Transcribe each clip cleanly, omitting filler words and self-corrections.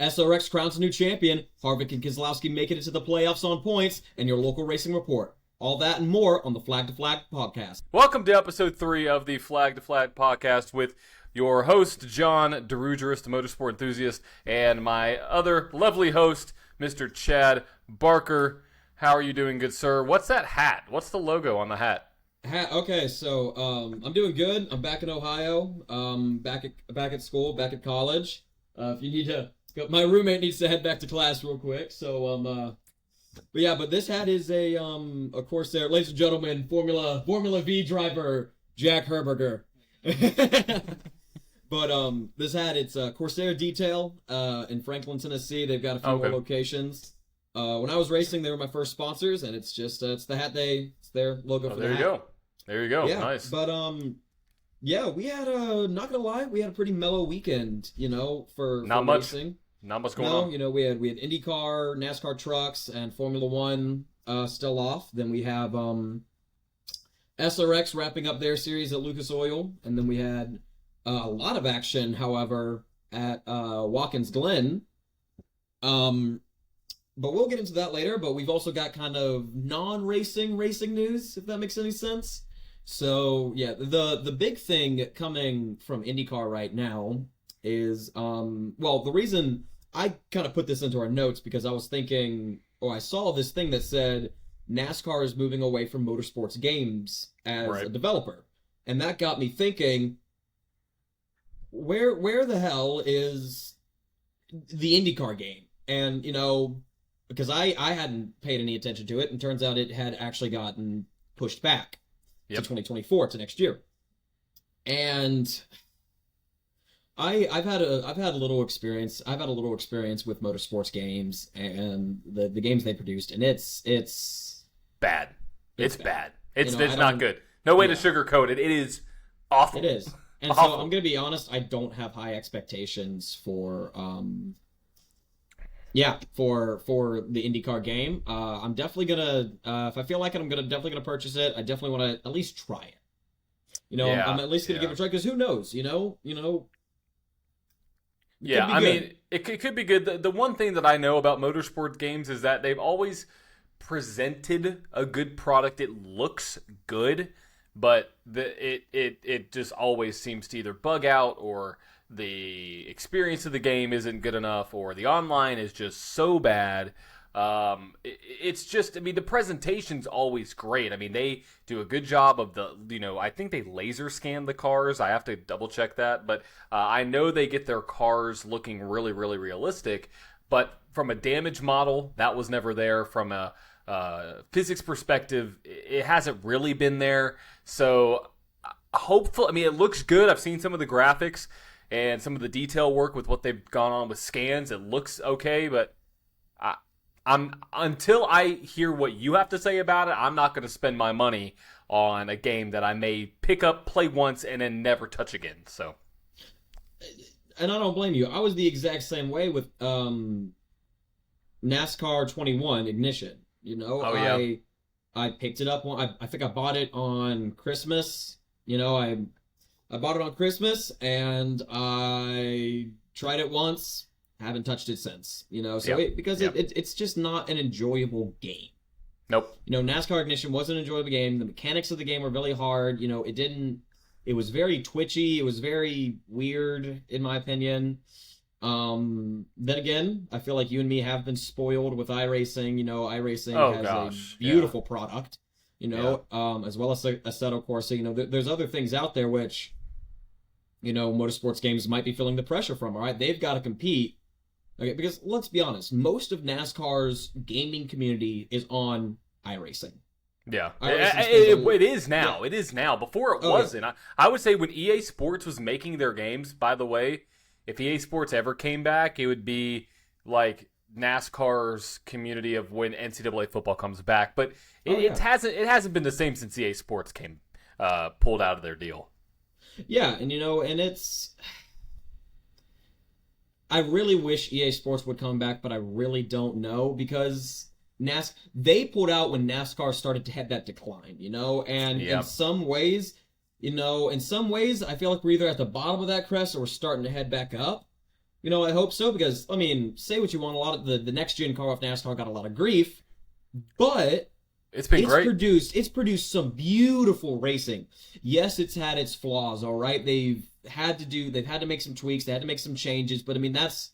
SRX crowns a new champion. Harvick and Keselowski make it into the playoffs on points, and your local racing report. All that and more on the Flag to Flag podcast. Welcome to episode 3 of the Flag to Flag podcast with your host, John DeRugeris, the motorsport enthusiast, and my other lovely host, Mr. Chad Barker. How are you doing, good sir? What's that hat? What's the logo on the hat? Okay, so I'm doing good. I'm back in Ohio, back at school, back at college. If you need to, my roommate needs to head back to class real quick. So but this hat is a Corsair, ladies and gentlemen, Formula V driver Jack Herberger. But this hat, it's a Corsair detail in Franklin, Tennessee. They've got a few more locations. When I was racing, they were my first sponsors, and it's just it's the hat it's their logo for the hat. There you go. Yeah, nice. But we had not gonna lie, we had a pretty mellow weekend, for racing. Not much going on. We had IndyCar, NASCAR trucks, and Formula One still off. Then we have SRX wrapping up their series at Lucas Oil, and then we had a lot of action, however, at Watkins Glen. But we'll get into that later. But we've also got kind of non-racing news, if that makes any sense. So yeah, the big thing coming from IndyCar right now is the reason I kind of put this into our notes because I was thinking, I saw this thing that said NASCAR is moving away from Motorsports Games as a developer, and that got me thinking, where the hell is the IndyCar game? And because I hadn't paid any attention to it, and turns out it had actually gotten pushed back to 2024 to next year, and I've had a little experience. I've had a little experience with Motorsports Games and the games they produced, and it's bad. It's bad. It's not good. No way to sugarcoat it. It is awful. It is. And awful. So I'm gonna be honest. I don't have high expectations for the IndyCar game. I'm definitely gonna if I feel like it, I'm definitely gonna purchase it. I definitely want to at least try it. I'm at least gonna give it a try because who knows? Yeah, I mean, it could be good. The one thing that I know about Motorsport Games is that they've always presented a good product. It looks good, but it just always seems to either bug out, or the experience of the game isn't good enough, or the online is just so bad. It's just, the presentation's always great. I mean, they do a good job of I think they laser scan the cars. I have to double check that, but I know they get their cars looking really, really realistic. But from a damage model, that was never there. From a physics perspective, it hasn't really been there. So hopefully, it looks good. I've seen some of the graphics and some of the detail work with what they've gone on with scans. It looks okay, but until I hear what you have to say about it, I'm not going to spend my money on a game that I may pick up, play once, and then never touch again. So, and I don't blame you. I was the exact same way with NASCAR 21 Ignition. I picked it up I think I bought it on Christmas. I bought it on Christmas, and I tried it once. Haven't touched it since, it's just not an enjoyable game. Nope. NASCAR Ignition was an enjoyable game. The mechanics of the game were really hard. It was very twitchy. It was very weird, in my opinion. Then again, I feel like you and me have been spoiled with iRacing. iRacing has a beautiful product, as well as Assetto Corsa. There's other things out there which, Motorsports Games might be feeling the pressure from, all right? They've got to compete. Okay, because let's be honest, most of NASCAR's gaming community is on iRacing. Yeah, it is now. Yeah. It is now. Before it wasn't. Yeah. I would say when EA Sports was making their games, by the way, if EA Sports ever came back, it would be like NASCAR's community of when NCAA football comes back. But it hasn't been the same since EA Sports came pulled out of their deal. Yeah, and and it's... I really wish EA Sports would come back, but I really don't know, because they pulled out when NASCAR started to have that decline, and in some ways, I feel like we're either at the bottom of that crest or we're starting to head back up. I hope so because I mean, say what you want, a lot of the next gen car off NASCAR got a lot of grief, but It's been great. It's produced some beautiful racing. Yes, it's had its flaws. All right, they've had to make some tweaks. They had to make some changes. But I mean, that's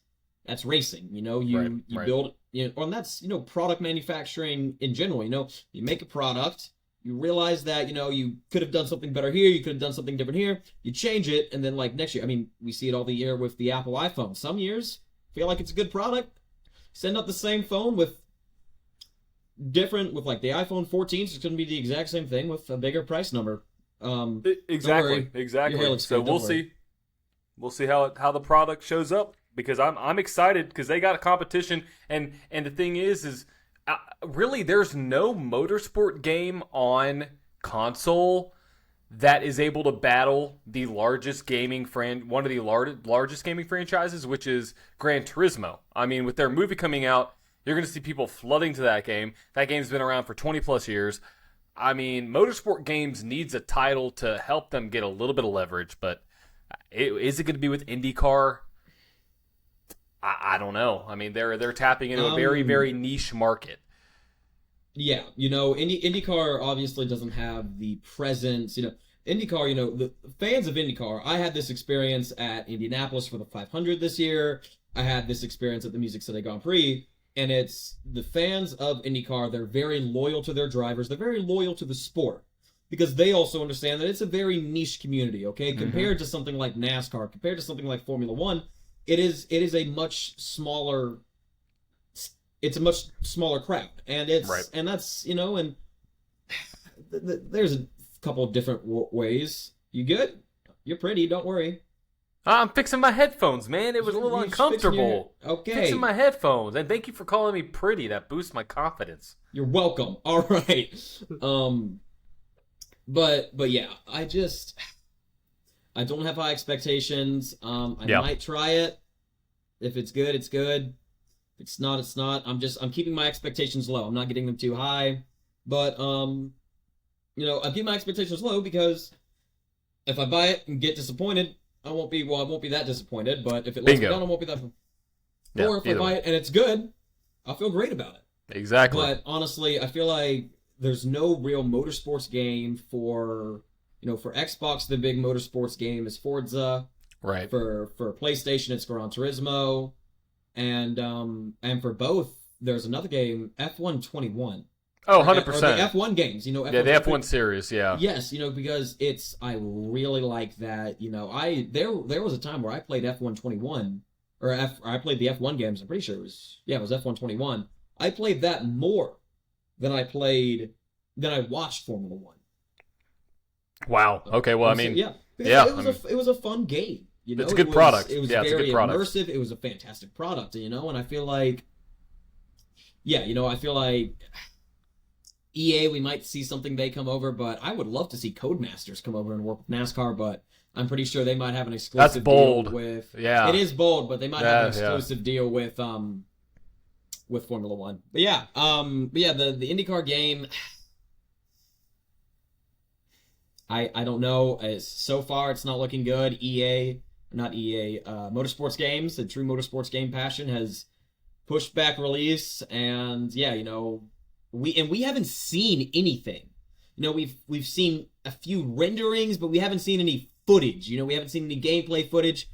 racing. You build, and that's product manufacturing in general. You make a product. You realize that you could have done something better here. You could have done something different here. You change it, and then like next year, I mean, we see it all the year with the Apple iPhone. Some years feel like it's a good product. Send out the same phone with like the iPhone 14, so it's going to be the exact same thing with a bigger price number. Exactly. So we'll see. We'll see how the product shows up because I'm excited because they got a competition and the thing is really there's no motorsport game on console that is able to battle the largest one of the largest gaming franchises, which is Gran Turismo. I mean, with their movie coming out, you're going to see people flooding to that game. That game's been around for 20 plus years. I mean, Motorsport Games needs a title to help them get a little bit of leverage, but is it going to be with IndyCar? I don't know. I mean, they're tapping into a very, very niche market. Yeah, IndyCar obviously doesn't have the presence. IndyCar, the fans of IndyCar, I had this experience at Indianapolis for the 500 this year. I had this experience at the Music City Grand Prix. And it's the fans of IndyCar, they're very loyal to their drivers. They're very loyal to the sport because they also understand that it's a very niche community, okay? Mm-hmm. Compared to something like NASCAR, compared to something like Formula One, it is a much smaller crowd. And it's right. And that's, and there's a couple of different ways. You good? You're pretty, don't worry. I'm fixing my headphones, man. It was a little uncomfortable. Fixing my headphones. And thank you for calling me pretty. That boosts my confidence. You're welcome. All right. But yeah, I don't have high expectations. I might try it. If it's good, it's good. If it's not, it's not. I'm keeping my expectations low. I'm not getting them too high. But I'm keeping my expectations low because if I buy it and get disappointed, I won't be that disappointed, but if it lets me down, I won't be that. Or if I buy it and it's good, I'll feel great about it. Exactly. But honestly, I feel like there's no real motorsports game for Xbox. The big motorsports game is Forza. Right. For PlayStation, it's Gran Turismo, and for both, there's another game, F121. Oh, 100%. Or the F1 games, F1, the F1 series, yeah. Yes, because I really like that, there was a time where I played F121, or I played the F1 games, I'm pretty sure it was F121. I played that more than I watched Formula 1. Wow, okay, well, I mean... It was a fun game, It's a good product. It was very immersive, it was a fantastic product, and I feel like... I feel like... EA, we might see something they come over, but I would love to see Codemasters come over and work with NASCAR, but I'm pretty sure they might have an exclusive deal with... Yeah. It is bold, but they might have an exclusive deal with Formula 1. But yeah, the IndyCar game, I don't know. So far, it's not looking good. Motorsports Games, the True Motorsports Game Passion, has pushed back release, and we haven't seen anything. We've seen a few renderings, but we haven't seen any footage. We haven't seen any gameplay footage.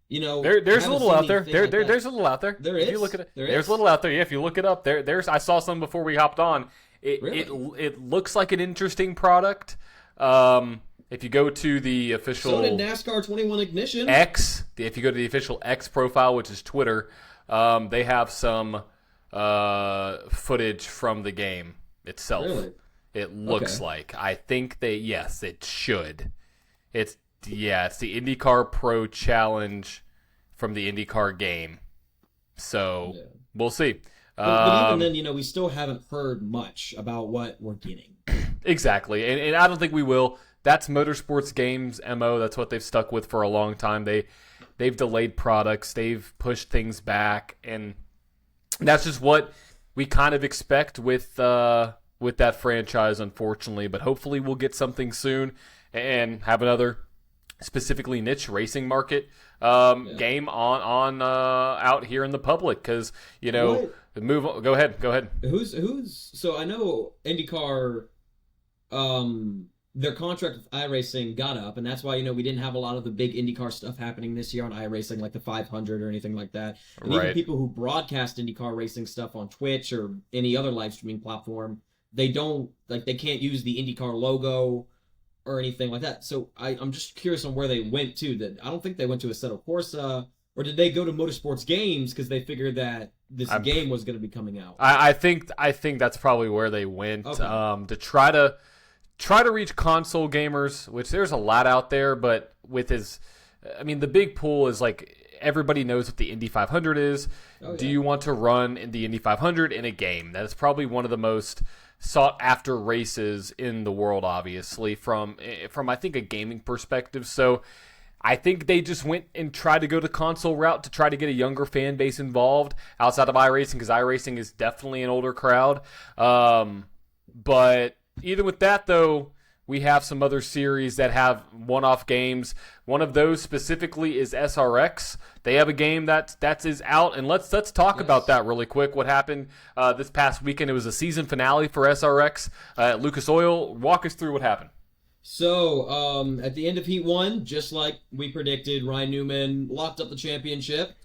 There's a little out there. There's a little out there. There is. If you look at it, there's a little out there. Yeah, if you look it up, there's. I saw some before we hopped on. It looks like an interesting product. If you go to the official, so did NASCAR 21 Ignition X. If you go to the official X profile, which is Twitter, they have some footage from the game itself. Really? It looks like. I think it should. It's the IndyCar Pro Challenge from the IndyCar game. So we'll see. But even then, we still haven't heard much about what we're getting. Exactly, and I don't think we will. That's Motorsports Games MO. That's what they've stuck with for a long time. They've delayed products. They've pushed things back, and that's just what we kind of expect with that franchise, unfortunately. But hopefully we'll get something soon and have another specifically niche racing market game on out here in the public, because the move. Go ahead. Who's so I know IndyCar, their contract with iRacing got up, and that's why we didn't have a lot of the big IndyCar stuff happening this year on iRacing, like the 500 or anything like that. And even people who broadcast IndyCar racing stuff on Twitch or any other live streaming platform, they can't use the IndyCar logo or anything like that. So I'm just curious on where they went to. That I don't think they went to Assetto Corsa, or did they go to Motorsports Games because they figured that this game was going to be coming out? I think that's probably where they went, to try to reach console gamers, which there's a lot out there. But the big pool is like everybody knows what the Indy 500 is. Do you want to run in the Indy 500 in a game? That is probably one of the most sought after races in the world, obviously, from I think a gaming perspective. So I think they just went and tried to go the console route to try to get a younger fan base involved outside of iRacing, because iRacing is definitely an older crowd. But even with that, though, we have some other series that have one-off games. One of those specifically is SRX. They have a game that is out, and let's talk about that really quick. What happened this past weekend? It was a season finale for SRX at Lucas Oil. Walk us through what happened. So at the end of Heat 1, just like we predicted, Ryan Newman locked up the championship.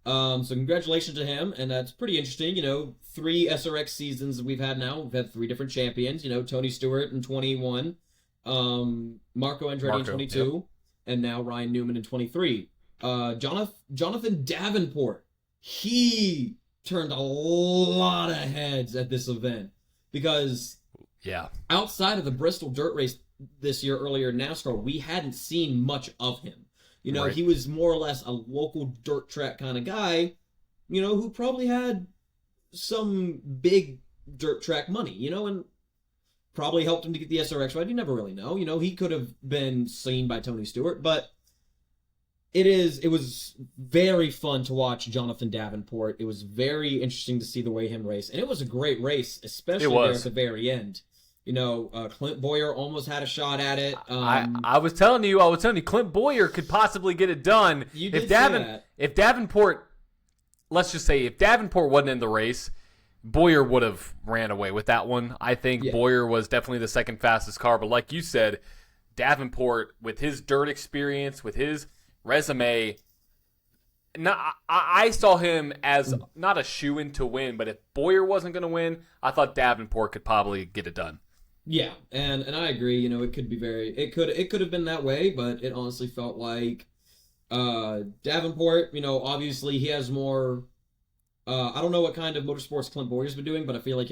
So congratulations to him, and that's pretty interesting. 3 SRX seasons we've had now. We've had 3 different champions. Tony Stewart in 21, Marco Andretti in 22, and now Ryan Newman in 23. Jonathan Davenport, he turned a lot of heads at this event, because outside of the Bristol dirt race this year earlier in NASCAR, we hadn't seen much of him. He was more or less a local dirt track kind of guy, who probably had some big dirt track money, and probably helped him to get the SRX ride. You never really know. He could have been seen by Tony Stewart, but it was very fun to watch Jonathan Davenport. It was very interesting to see the way him race, and it was a great race, especially there at the very end. Clint Boyer almost had a shot at it. I was telling you, Clint Boyer could possibly get it done. You did say that. If Davenport, let's just say, if Davenport wasn't in the race, Boyer would have ran away with that one. I think Boyer was definitely the second fastest car, but like you said, Davenport, with his dirt experience, with his resume, I saw him as not a shoo-in to win, but if Boyer wasn't going to win, I thought Davenport could probably get it done. Yeah, and I agree. It could have been that way, but it honestly felt like Davenport. Obviously he has more. I don't know what kind of motorsports Clint Boyer's been doing, but I feel like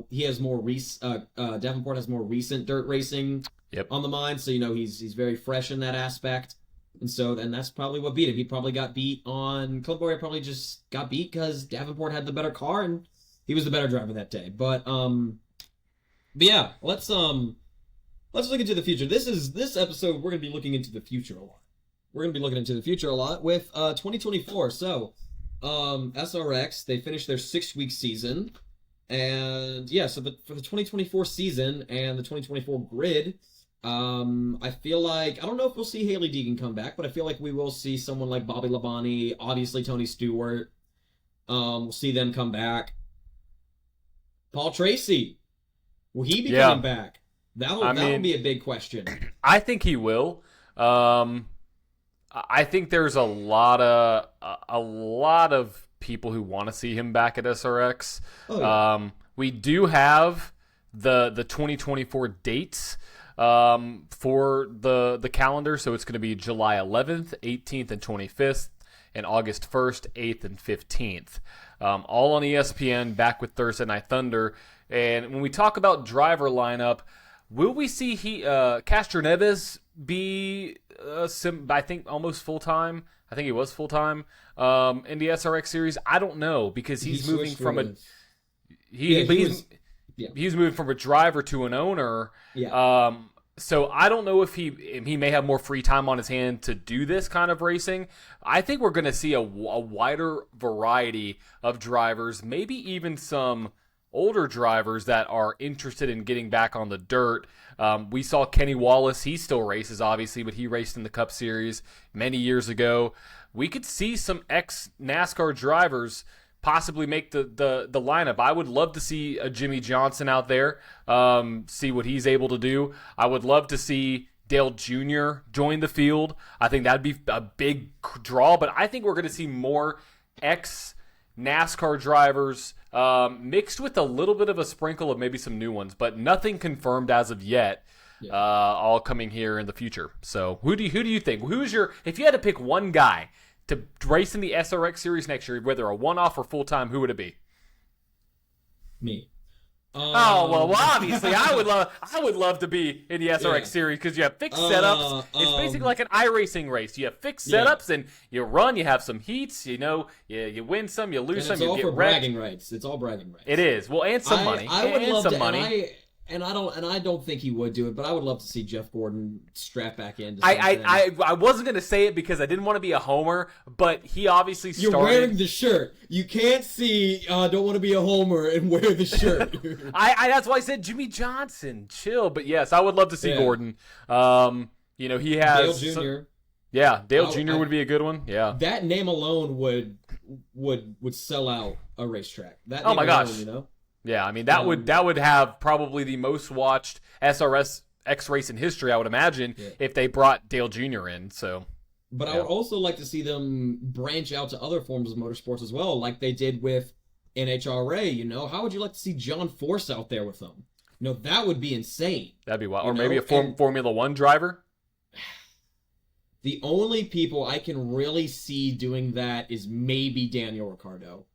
he has more. Davenport has more recent dirt racing on the mind, so he's very fresh in that aspect, and that's probably what beat him. He probably got beat on. Clint Boyer probably just got beat because Davenport had the better car and he was the better driver that day. But yeah, let's look into the future. This episode we're gonna be looking into the future a lot. We're gonna be looking into the future a lot with 2024. So SRX, they finished their 6-week season, and so for the 2024 season and the 2024 grid, I feel like I don't know if we'll see Haley Deegan come back, but I feel like we will see someone like Bobby Labonte, obviously Tony Stewart. We'll see them come back. Paul Tracy. Will he be coming back? That'll be a big question. I think he will. I think there's a lot of people who want to see him back at SRX. Oh, yeah. We do have the 2024 dates for the calendar, so it's going to be July 11th, 18th, and 25th, and August 1st, 8th, and 15th. All on ESPN, back with Thursday Night Thunder. And when we talk about driver lineup, will we see Castro Neves be, I think, almost full-time? I think he was full-time in the SRX series. I don't know, because he's moving from a... He's moving from a driver to an owner. Yeah. So I don't know if he may have more free time on his hand to do this kind of racing. I think we're going to see a wider variety of drivers, maybe even some older drivers that are interested in getting back on the dirt. We saw Kenny Wallace. He still races, obviously, but he raced in the Cup Series many years ago. We could see some ex-NASCAR drivers possibly make the lineup. I would love to see a Jimmy Johnson out there, see what he's able to do. I would love to see Dale Jr. join the field. I think that'd be a big draw, but I think we're going to see more ex-NASCAR drivers mixed with a little bit of a sprinkle of maybe some new ones, but nothing confirmed as of yet. All coming here in the future. So who do you think? Who's your, if you had to pick one guy to race in the SRX Series next year, whether a one-off or full-time, who would it be? Me. Well, obviously, I would love to be in the SRX Series because you have fixed setups. It's basically like an iRacing race. You have fixed setups, and you run. You have some heats. You win some, you lose some. It's all for bragging rights. It's all bragging rights. It is. Well, and some money. I would love some to, money. And I don't think he would do it, but I would love to see Jeff Gordon strap back in. I wasn't gonna say it because I didn't want to be a homer, but he obviously started. You're wearing the shirt. You can't see. Don't want to be a homer and wear the shirt. That's why I said Jimmy Johnson. Chill, but yes, I would love to see Gordon. He has Dale Jr. Dale Jr. would be a good one. Yeah, that name alone would sell out a racetrack. Oh my gosh. Yeah, I mean that would have probably the most watched SRX race in history, I would imagine, if they brought Dale Jr. in. So, but I would also like to see them branch out to other forms of motorsports as well, like they did with NHRA. How would you like to see John Force out there with them? That would be insane. That'd be wild. Or maybe a Formula One driver. The only people I can really see doing that is maybe Daniel Ricciardo.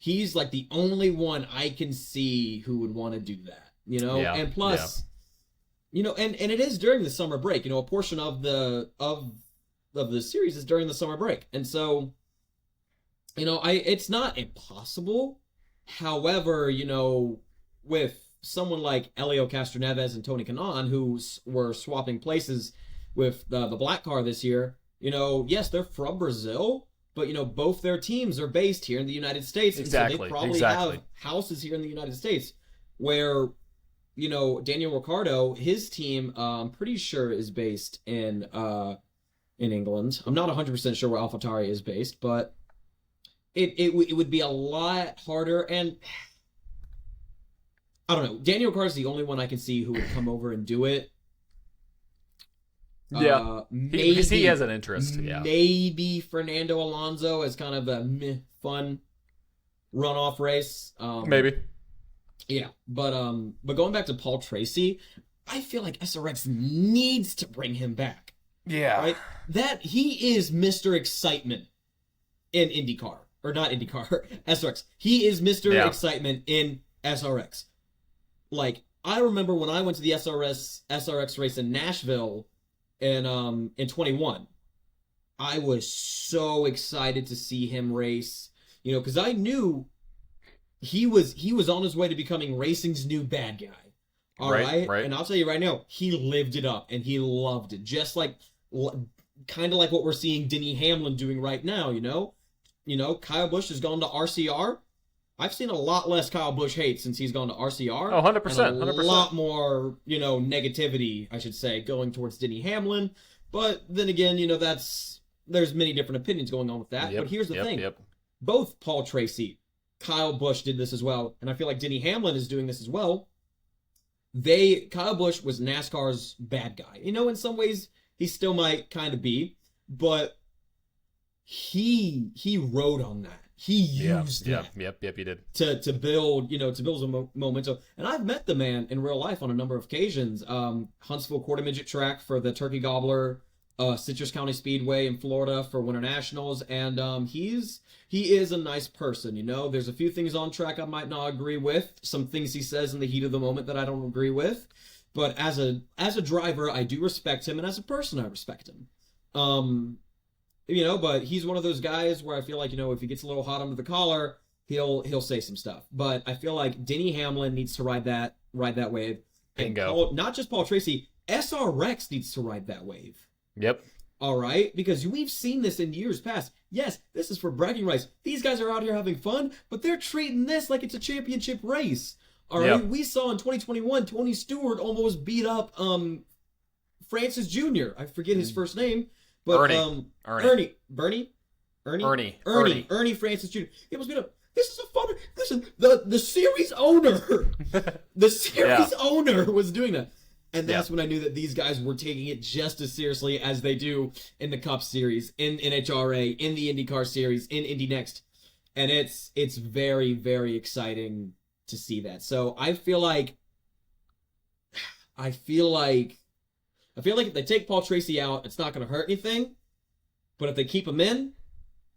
He's like the only one I can see who would want to do that, and plus, and it is during the summer break, a portion of the series is during the summer break. And so, it's not impossible. However, with someone like Elio Castroneves and Tony Kanaan, who were swapping places with the black car this year, yes, they're from Brazil, but, both their teams are based here in the United States. Exactly. And so they probably have houses here in the United States where, Daniel Ricciardo, his team, I'm pretty sure is based in England. I'm not 100% sure where AlphaTauri is based, but it would be a lot harder. And I don't know. Daniel Ricciardo is the only one I can see who would come over and do it. Yeah, because he has an interest. Yeah, maybe Fernando Alonso as kind of a fun runoff race. Maybe. Yeah, but going back to Paul Tracy, I feel like SRX needs to bring him back. Yeah, right. That he is Mr. Excitement in IndyCar, or not IndyCar, SRX. He is Mr. Excitement in SRX. Like, I remember when I went to the SRX race in Nashville. In 21, I was so excited to see him race, because I knew he was on his way to becoming racing's new bad guy. All right. And I'll tell you right now, he lived it up and he loved it, just like kind of like what we're seeing Denny Hamlin doing right now. Kyle Busch has gone to RCR. I've seen a lot less Kyle Busch hate since he's gone to RCR. Oh, 100%. And a lot more, negativity, I should say, going towards Denny Hamlin. But then again, there's many different opinions going on with that. But here's the thing. Both Paul Tracy, Kyle Busch did this as well, and I feel like Denny Hamlin is doing this as well. Kyle Busch was NASCAR's bad guy. In some ways, he still might kind of be, but he rode on that. He used that. Yep, he did. To build, to build some momentum. And I've met the man in real life on a number of occasions. Huntsville Quarter Midget Track for the Turkey Gobbler, Citrus County Speedway in Florida for Winter Nationals, and he is a nice person. There's a few things on track I might not agree with, some things he says in the heat of the moment that I don't agree with, but as a driver, I do respect him, and as a person, I respect him. But he's one of those guys where I feel like, if he gets a little hot under the collar, he'll say some stuff. But I feel like Denny Hamlin needs to ride that wave. Bingo. And not just Paul Tracy, SRX needs to ride that wave. Yep. All right? Because we've seen this in years past. Yes, this is for bragging rights. These guys are out here having fun, but they're treating this like it's a championship race. All right, we saw in 2021 Tony Stewart almost beat up Francis Jr. I forget his first name, but Ernie Francis Jr. He almost beat up. This is a fun. Listen, the series owner, owner was doing that, and that's when I knew that these guys were taking it just as seriously as they do in the Cup Series, in NHRA, in the IndyCar Series, in Indy Next, and it's very, very exciting to see that. So I feel like if they take Paul Tracy out, it's not going to hurt anything, but if they keep him in,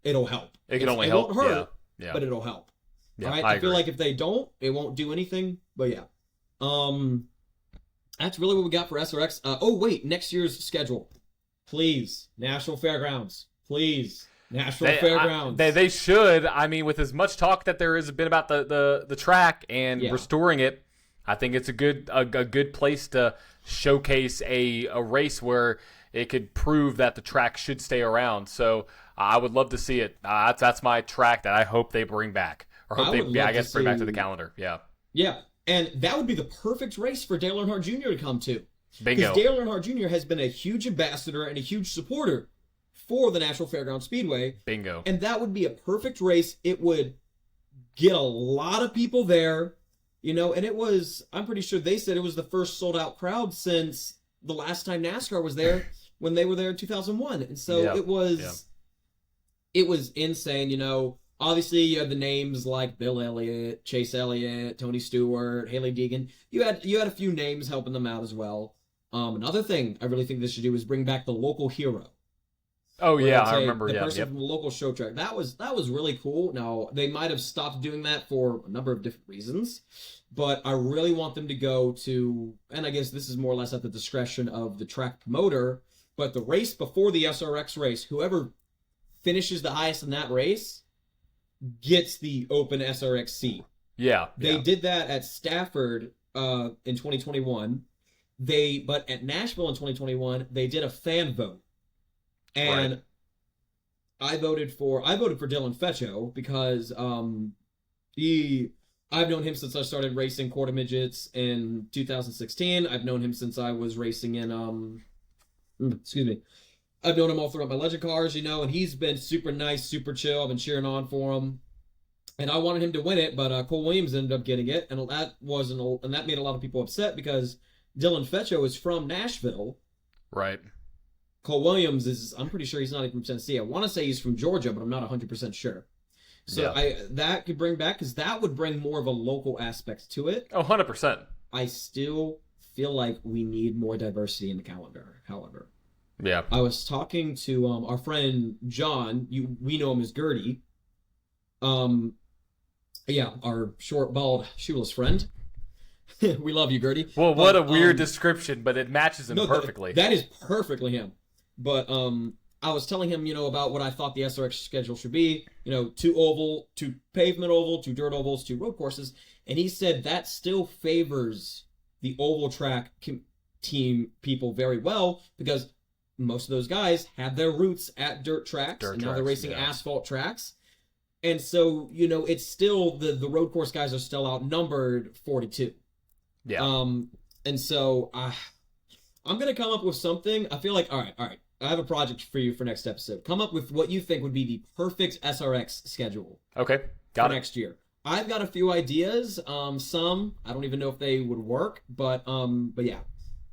it'll help. It can only help. It won't hurt. Yeah. But it'll help. Yeah, all right? I feel like if they don't, it won't do anything. But yeah. That's really what we got for SRX. Next year's schedule. Please. National Fairgrounds. Please. Fairgrounds. They should. I mean, with as much talk that there has been about the track and restoring it, I think it's a good place to showcase a race where it could prove that the track should stay around. So I would love to see it. That's my track that I hope they bring back, or hope bring back to the calendar. Yeah. Yeah, and that would be the perfect race for Dale Earnhardt Jr. to come to. Bingo. Because Dale Earnhardt Jr. has been a huge ambassador and a huge supporter for the National Fairgrounds Speedway. Bingo. And that would be a perfect race. It would get a lot of people there, and it was, I'm pretty sure they said it was the first sold out crowd since the last time NASCAR was there when they were there in 2001. And so it was insane, Obviously, you had the names like Bill Elliott, Chase Elliott, Tony Stewart, Haley Deegan. You had a few names helping them out as well. Another thing I really think they should do is bring back the local hero. Oh yeah, I remember. The person from the local show track. That was really cool. Now they might have stopped doing that for a number of different reasons, but I really want them to go to, and I guess this is more or less at the discretion of the track promoter. But the race before the SRX race, whoever finishes the highest in that race gets the open SRX seat. Yeah. They did that at Stafford in 2021. But at Nashville in 2021, they did a fan vote. And I voted for Dylan Feccio because I've known him since I started racing quarter midgets in 2016. I've known him since I was racing in I've known him all throughout my legend cars, and he's been super nice, super chill. I've been cheering on for him. And I wanted him to win it, but Cole Williams ended up getting it, and that made a lot of people upset because Dylan Feccio is from Nashville. Right. Cole Williams I'm pretty sure he's not even from Tennessee. I want to say he's from Georgia, but I'm not 100% sure. So that could bring back, because that would bring more of a local aspect to it. Oh, 100%. I still feel like we need more diversity in the calendar, however. Yeah. I was talking to our friend John. We know him as Gertie. Our short, bald, shoeless friend. We love you, Gertie. Well, what a weird description, but it matches him perfectly. That is perfectly him. But I was telling him, about what I thought the SRX schedule should be. 2 oval, 2 pavement oval, 2 dirt ovals, 2 road courses, and he said that still favors the oval track team people very well because most of those guys had their roots at dirt tracks, and now they're racing asphalt tracks. And so, it's still, the road course guys are still outnumbered 42. Yeah. And so I'm going to come up with something. I feel like, all right. I have a project for you for next episode. Come up with what you think would be the perfect SRX schedule. Okay. Got it. Next year. I've got a few ideas. Some, I don't even know if they would work, but yeah.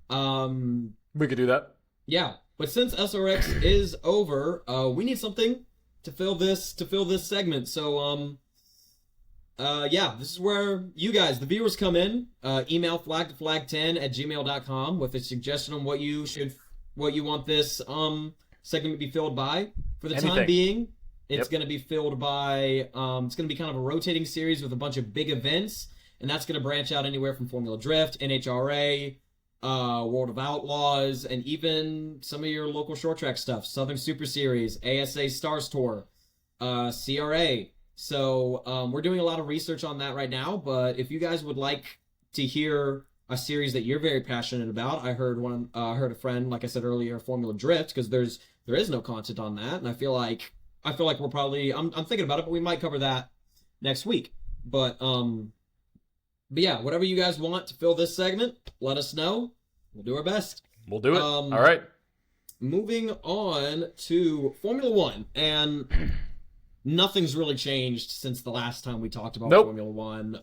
We could do that. Yeah. But since SRX is over, we need something to fill this segment. So, this is where you guys, the viewers, come in. Email flagtoflag10@gmail.com with a suggestion on what you want this segment to be filled by. For the time being, it's going to be filled by, it's going to be kind of a rotating series with a bunch of big events, and that's going to branch out anywhere from Formula Drift, NHRA, World of Outlaws, and even some of your local short track stuff, Southern Super Series, ASA Stars Tour, CRA. So we're doing a lot of research on that right now, but if you guys would like to hear a series that you're very passionate about, I heard a friend, like I said earlier, Formula Drift, because there is no content on that, and I feel like we're probably, I'm thinking about it, but we might cover that next week. But But yeah, whatever you guys want to fill this segment, let us know. We'll do our best. We'll do it. All right. Moving on to Formula One, and nothing's really changed since the last time we talked about Formula One.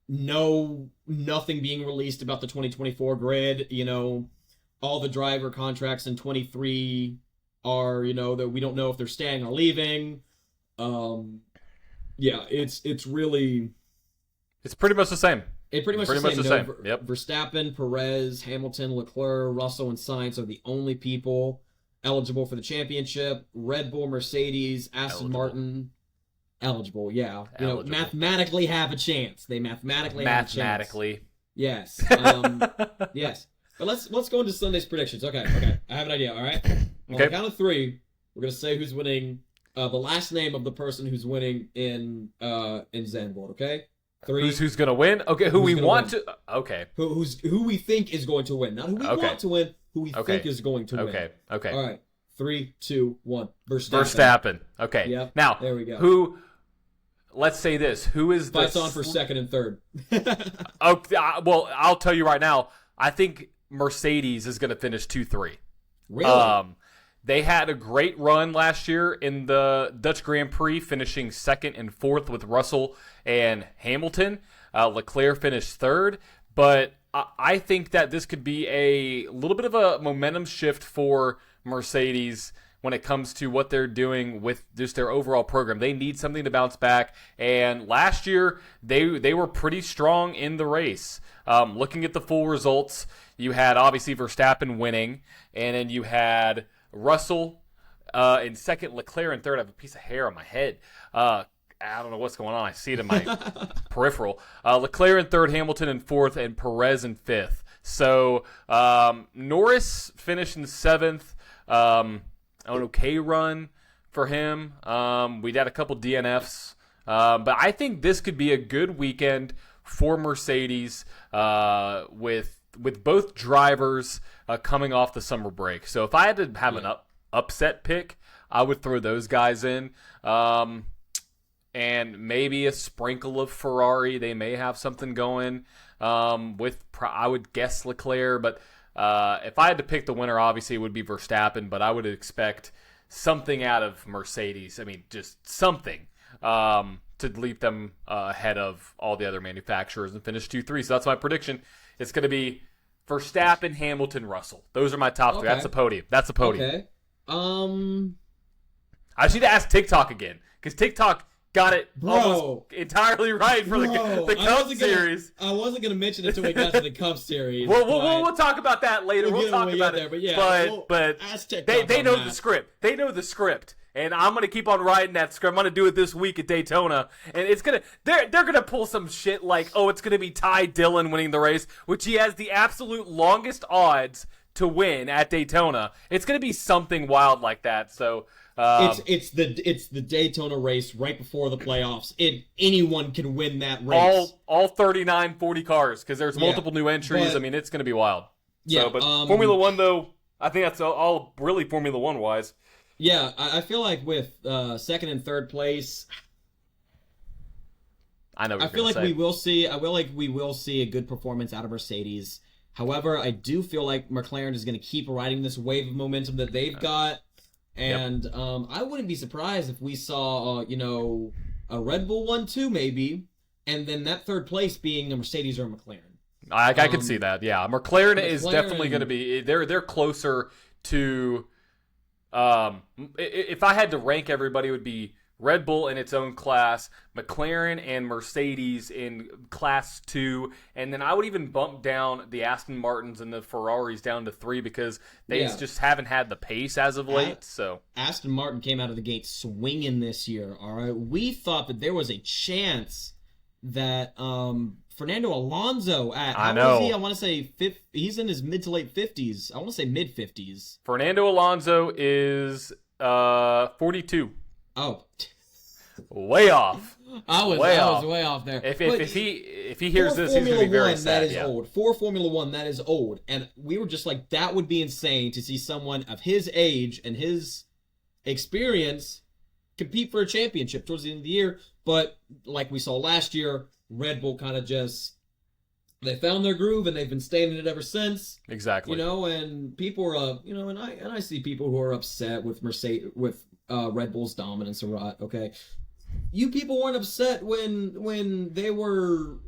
Nothing being released about the 2024 grid. All the driver contracts in 23 are, that we don't know if they're staying or leaving. It's really... It's pretty much the same. It's pretty much the same. Yep. Verstappen, Perez, Hamilton, Leclerc, Russell, and Sainz are the only people eligible for the championship. Red Bull, Mercedes, Aston Martin, eligible. Yeah, mathematically have a chance. They mathematically have a chance. Yes. Yes. But let's go into Sunday's predictions. Okay. I have an idea. All right. On the count of 3, we're gonna say who's winning. The last name of the person who's winning in Zandvoort. Okay. 3. Who's gonna win? Okay. Who we want to? Okay. Who we think is going to win? Not who we want to win. Who we think is going to win. Okay. All right. 3, 2, 1. Verstappen. Okay. Yep. Now there we go. Who? Let's say this. Who is the fights on for second and third? Okay. Well, I'll tell you right now. I think Mercedes is going to finish 2-3. Really? They had a great run last year in the Dutch Grand Prix, finishing 2nd and 4th with Russell and Hamilton. Leclerc finished 3rd, but I think that this could be a little bit of a momentum shift for Mercedes when it comes to what they're doing with just their overall program. They need something to bounce back, and last year they were pretty strong in the race. Looking at the full results, you had obviously Verstappen winning, and then you had Russell in 2nd, Leclerc in 3rd. I have a piece of hair on my head. I don't know what's going on. I see it in my peripheral. Leclerc in 3rd, Hamilton in 4th, and Perez in 5th. So Norris finished in 7th. An okay run for him. We had a couple DNFs. But I think this could be a good weekend for Mercedes with both drivers coming off the summer break. So if I had to have an upset pick, I would throw those guys in. And maybe a sprinkle of Ferrari. They may have something going with, I would guess, Leclerc. But if I had to pick the winner, obviously it would be Verstappen. But I would expect something out of Mercedes. I mean, just something to leap them ahead of all the other manufacturers and finish 2-3. So that's my prediction. It's going to be Verstappen, Hamilton, Russell. Those are my top 3. That's a podium. Okay. I just need to ask TikTok again, because TikTok got it almost entirely right for the Cup Series. I wasn't going to mention it until we got to the Cup Series. We'll talk about that later. We'll talk about it. But they know the script. They know the script. And I'm going to keep on riding that script. I'm going to do it this week at Daytona. And they're going to pull some shit like, it's going to be Ty Dillon winning the race, which he has the absolute longest odds to win at Daytona. It's going to be something wild like that. So it's the Daytona race right before the playoffs. Anyone can win that race. All 39, 40 cars, because there's multiple new entries. I mean, it's going to be wild. Yeah, but Formula One, though, I think that's all really Formula One wise. Yeah, I feel like with 2nd and 3rd place, I know. we will see a good performance out of Mercedes. However, I do feel like McLaren is going to keep riding this wave of momentum that they've got, and I wouldn't be surprised if we saw a Red Bull 1-2 maybe, and then that 3rd place being a Mercedes or a McLaren. I could see that. Yeah, McLaren is definitely going to be. They're closer to. If I had to rank everybody, it would be Red Bull in its own class, McLaren and Mercedes in class 2, and then I would even bump down the Aston Martins and the Ferraris down to 3 because they just haven't had the pace as of late. So Aston Martin came out of the gate swinging this year. All right, we thought that there was a chance that Fernando Alonso was he? I want to say he's in his mid to late 50s. I want to say mid 50s. Fernando Alonso is 42. Oh, way off. I was way off there. If he hears this, he's gonna be very sad. That is old. For Formula One, that is old, and we were just like, that would be insane to see someone of his age and his experience compete for a championship towards the end of the year. But like we saw last year, Red Bull kind of just they found their groove and they've been staying in it ever since. Exactly. And people are, and I see people who are upset with Red Bull's dominance or what. Okay, you people weren't upset when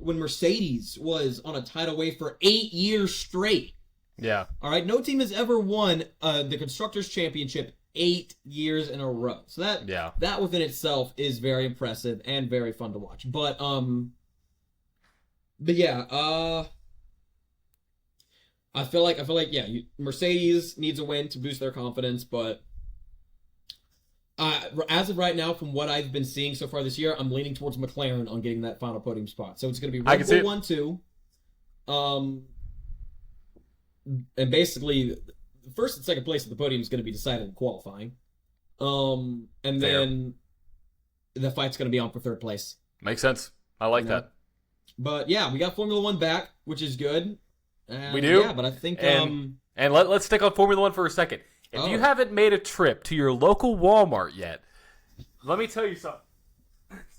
Mercedes was on a title wave for 8 years straight. Yeah. All right. No team has ever won the Constructors' Championship 8 years in a row. So that within itself is very impressive and very fun to watch. But yeah, I feel like Mercedes needs a win to boost their confidence, but as of right now, from what I've been seeing so far this year, I'm leaning towards McLaren on getting that final podium spot. So it's going to be Red Bull 1-2. And basically, first and second place at the podium is going to be decided in qualifying. And then the fight's going to be on for third place. Makes sense. I like that. But yeah, we got Formula One back, which is good. We do. Yeah, but I think and let's stick on Formula One for a second. If you haven't made a trip to your local Walmart yet, let me tell you something.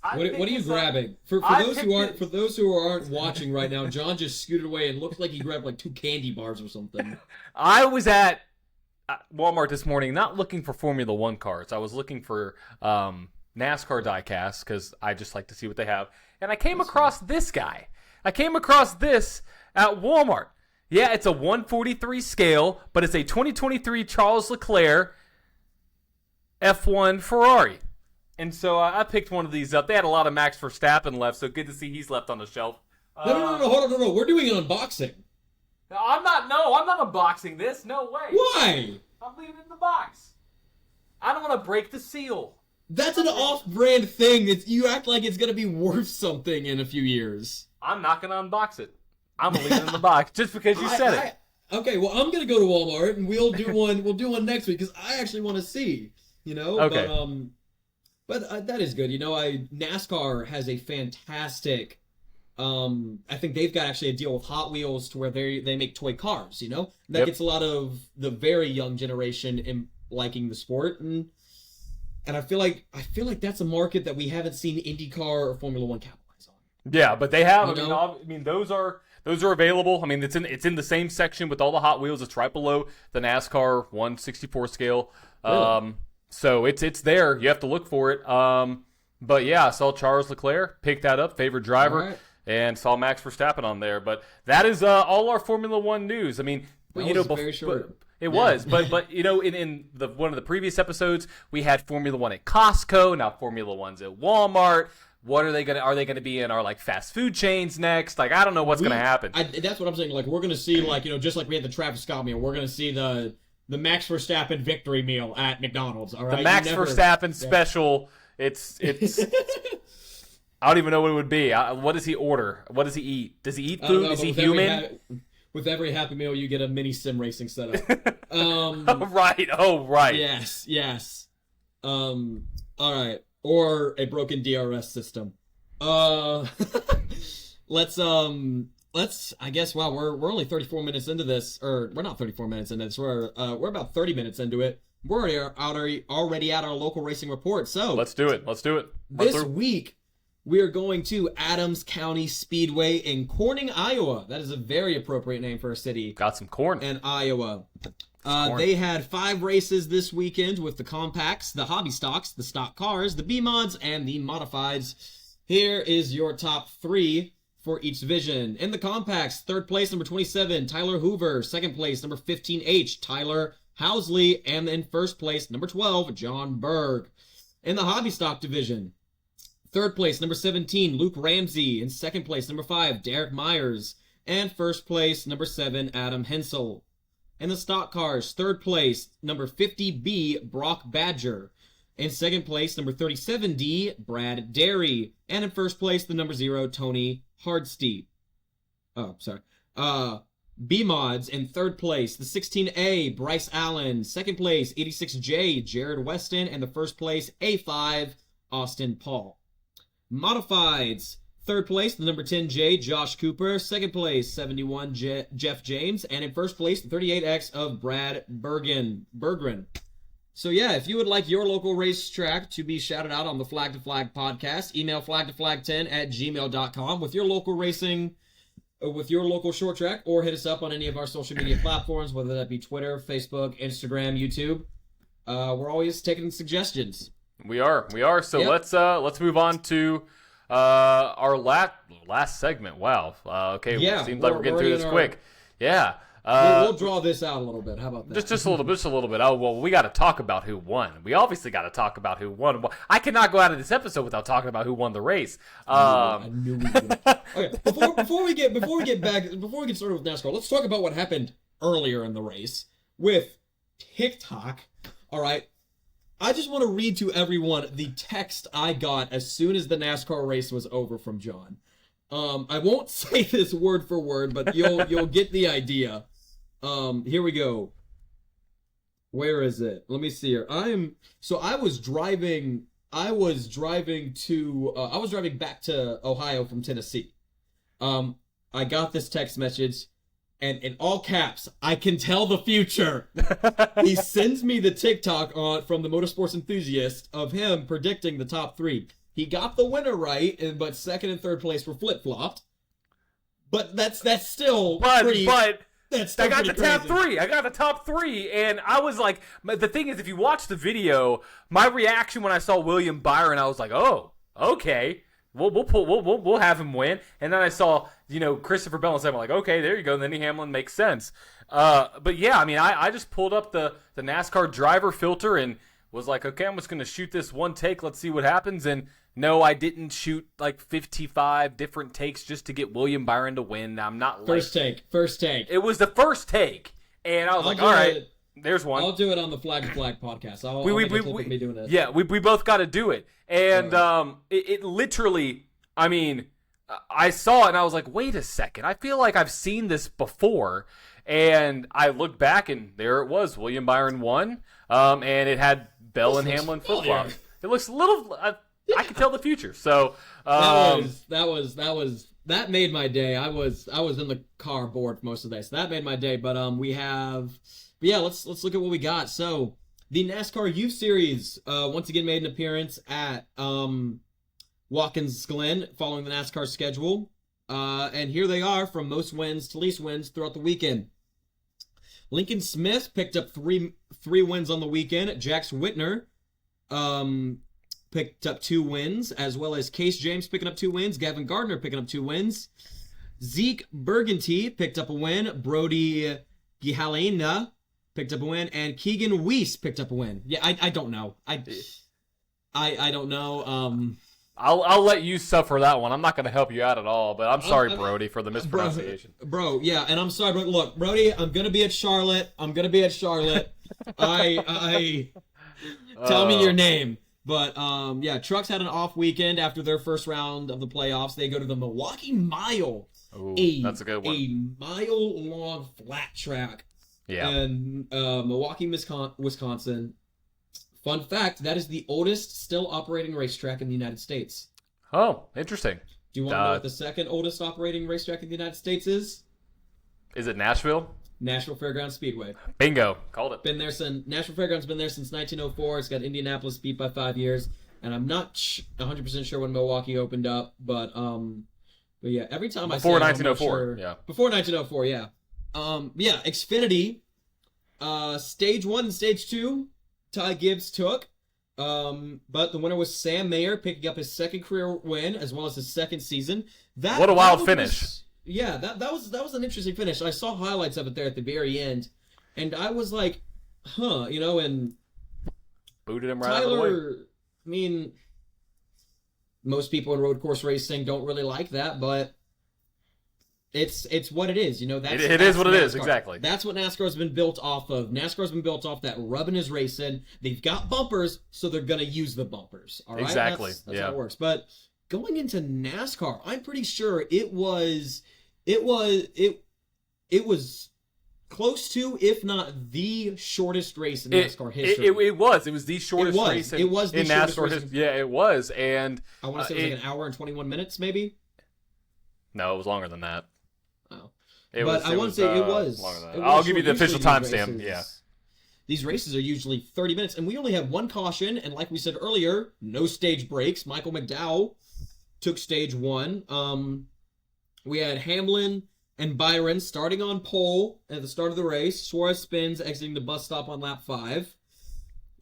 What are you grabbing? For those who aren't watching right now, John just scooted away and looked like he grabbed like 2 candy bars or something. I was at Walmart this morning, not looking for Formula One cars. I was looking for NASCAR diecasts because I just like to see what they have. And I came across this guy. I came across this at Walmart. Yeah, it's a 143 scale, but it's a 2023 Charles Leclerc F1 Ferrari. And so I picked one of these up. They had a lot of Max Verstappen left, so good to see he's left on the shelf. No, hold on, no. We're doing an unboxing. I'm not unboxing this. No way. Why? I'm leaving it in the box. I don't want to break the seal. That's an off-brand thing. You act like it's going to be worth something in a few years. I'm not going to unbox it. I'm going to leave it in the box just because you said it. Okay, well, I'm going to go to Walmart, and we'll do one. We'll do one next week, because I actually want to see, Okay. But that is good. NASCAR has a fantastic, I think they've got actually a deal with Hot Wheels to where they make toy cars, That gets a lot of the very young generation in liking the sport, and I feel like that's a market that we haven't seen IndyCar or Formula One capitalize on. Yeah, but they have. I mean, those are available. I mean, it's in the same section with all the Hot Wheels. It's right below the NASCAR 164 scale. Really? So it's there. You have to look for it. But yeah, I saw Charles Leclerc, picked that up, favorite driver, and saw Max Verstappen on there. But that is all our Formula One news. I mean, very short. It was, but in one of the previous episodes, we had Formula One at Costco. Now Formula One's at Walmart. What are they gonna be in our like fast food chains next? Like, I don't know what's gonna happen. That's what I'm saying. Like, we're gonna see just like we had the Travis Scott meal, we're gonna see the Max Verstappen victory meal at McDonald's. All right, the Max Verstappen special. It's. I don't even know what it would be. What does he order? What does he eat? Does he eat food? Is he human? With every Happy Meal, you get a mini sim racing setup. Right. Oh, right. Yes. All right. Or a broken DRS system. Let's. I guess. Wow, we're only 34 minutes into this, or we're not 34 minutes into this. We're about 30 minutes into it. We're already at our local racing report. So let's do it. This week, we are going to Adams County Speedway in Corning, Iowa. That is a very appropriate name for a city. Got some corn. In Iowa. They had 5 races this weekend with the compacts, the hobby stocks, the stock cars, the B-mods, and the modifieds. Here is your top 3 for each division. In the compacts, 3rd place, number 27, Tyler Hoover. 2nd place, number 15H, Tyler Housley. And in 1st place, number 12, John Berg. In the hobby stock division, 3rd place, number 17, Luke Ramsey. In 2nd place, number 5, Derek Myers. And 1st place, number 7, Adam Hensel. In the stock cars, 3rd place, number 50B, Brock Badger. In 2nd place, number 37D, Brad Derry. And in 1st place, the number 0, Tony Hardsteep. Oh, sorry. B-Mods in 3rd place, the 16A, Bryce Allen. 2nd place, 86J, Jared Weston. And the 1st place, A5, Austin Paul. Modifieds, 3rd place, the number 10J, Josh Cooper. 2nd place, 71 Jeff James. And in 1st place, the 38X of Brad Berggren. So yeah, if you would like your local racetrack to be shouted out on the Flag to Flag podcast, email flagtoflag10@gmail.com with your local racing with your local short track, or hit us up on any of our social media platforms, whether that be Twitter, Facebook, Instagram, YouTube. We're always taking suggestions. We are. So let's move on to our last segment. Wow. Okay. Yeah, seems like we're getting through this quick. Yeah. We'll draw this out a little bit. How about that? Just a little bit. Oh, well, we got to talk about who won. We obviously got to talk about who won. I cannot go out of this episode without talking about who won the race. I knew we would. Okay, before we get started with NASCAR, let's talk about what happened earlier in the race with TikTok. All right. I just want to read to everyone the text I got as soon as the NASCAR race was over from John. I won't say this word for word, but you'll get the idea. Here we go. Where is it? Let me see here. I was driving back to Ohio from Tennessee. I got this text message, and in all caps, I can tell the future. He sends me the TikTok from the Motorsports Enthusiast of him predicting the top 3. He got the winner right, but second and third place were flip-flopped. But that's still pretty... But that's still I got the crazy. top 3. I got the top 3, and I was like... The thing is, if you watch the video, my reaction when I saw William Byron, I was like, oh, okay. We'll have him win. And then I saw, Christopher Bell and said, I'm like, okay, there you go. Denny Hamlin makes sense. But yeah, I mean, I just pulled up the NASCAR driver filter and was like, okay, I'm just going to shoot this one take. Let's see what happens. And no, I didn't shoot like 55 different takes just to get William Byron to win. I'm not First take. It was the first take. And I was like, all right, there's one. I'll do it on the Flag to Flag podcast. I'll make a clip of me doing it. Yeah, we both got to do it. And it literally, I mean, I saw it and I was like, wait a second. I feel like I've seen this before. And I looked back and there it was. William Byron won. And it had Bell and Hamlin flip-flops. It looks a little... I can tell the future. So that made my day. I was in the car bored most of the day, so that made my day. But let's look at what we got. So the NASCAR Youth Series once again made an appearance at Watkins Glen following the NASCAR schedule, and here they are from most wins to least wins throughout the weekend. Lincoln Smith picked up three wins on the weekend. Jax Whitner picked up 2 wins, as well as Case James picking up 2 wins. Gavin Gardner picking up 2 wins. Zeke Berganti picked up a win. Brody Gihalina picked up a win, and Keegan Weiss picked up a win. Yeah, I don't know. I don't know. I'll let you suffer that one. I'm not going to help you out at all, but I'm sorry, Brody, for the mispronunciation. Bro, yeah, and I'm sorry, but look, Brody, I'm going to be at Charlotte. Tell me your name. But, Trucks had an off weekend after their first round of the playoffs. They go to the Milwaukee Mile. Ooh, that's a good one. A mile-long flat track. Yeah. And Milwaukee, Wisconsin. Fun fact, that is the oldest still operating racetrack in the United States. Oh, interesting. Do you want to know what the second oldest operating racetrack in the United States is? Is it Nashville? Nashville Fairgrounds Speedway. Bingo. Called it. Nashville Fairgrounds been there since 1904. It's got Indianapolis beat by 5 years. And I'm not 100% sure when Milwaukee opened up, but yeah, every time before I say 1904, sure, yeah. Before 1904, yeah. Xfinity, Stage 1 and Stage 2, Ty Gibbs took. But the winner was Sam Mayer, picking up his second career win, as well as his second season. What a wild finish. Yeah, that was an interesting finish. I saw highlights of it there at the very end, and I was like, and booted him right out of the way. I mean, most people in road course racing don't really like that, but it's what it is. That's it is what NASCAR. It is, exactly. That's what NASCAR's been built off of. NASCAR's been built off that rubbing is racing. They've got bumpers, so they're gonna use the bumpers. All right, exactly. That's how it works. But going into NASCAR, I'm pretty sure it was close to, if not the shortest race in NASCAR history. It was the shortest race in NASCAR history. Yeah, it was. And I want to say it was like an hour and 21 minutes, maybe? No, it was longer than that. Oh. I want to say it was. Longer than that. I'll give you the official timestamp. Yeah. These races are usually 30 minutes, and we only have one caution, and like we said earlier, no stage breaks. Michael McDowell took stage 1. We had Hamlin and Byron starting on pole at the start of the race. Suarez spins, exiting the bus stop on lap 5.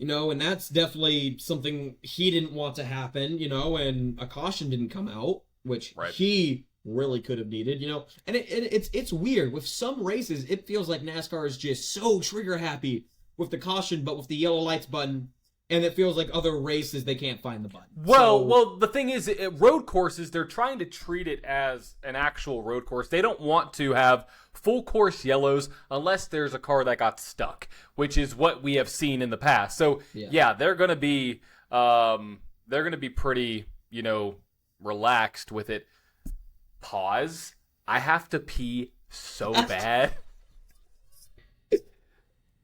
And that's definitely something he didn't want to happen, and a caution didn't come out, which he really could have needed, And it's weird. With some races, it feels like NASCAR is just so trigger happy with the caution, but with the yellow lights button, and it feels like other races they can't find the button. Well, the thing is, road courses, they're trying to treat it as an actual road course. They don't want to have full course yellows unless there's a car that got stuck, which is what we have seen in the past. So yeah they're going to be pretty, relaxed with it. Pause. I have to pee so bad.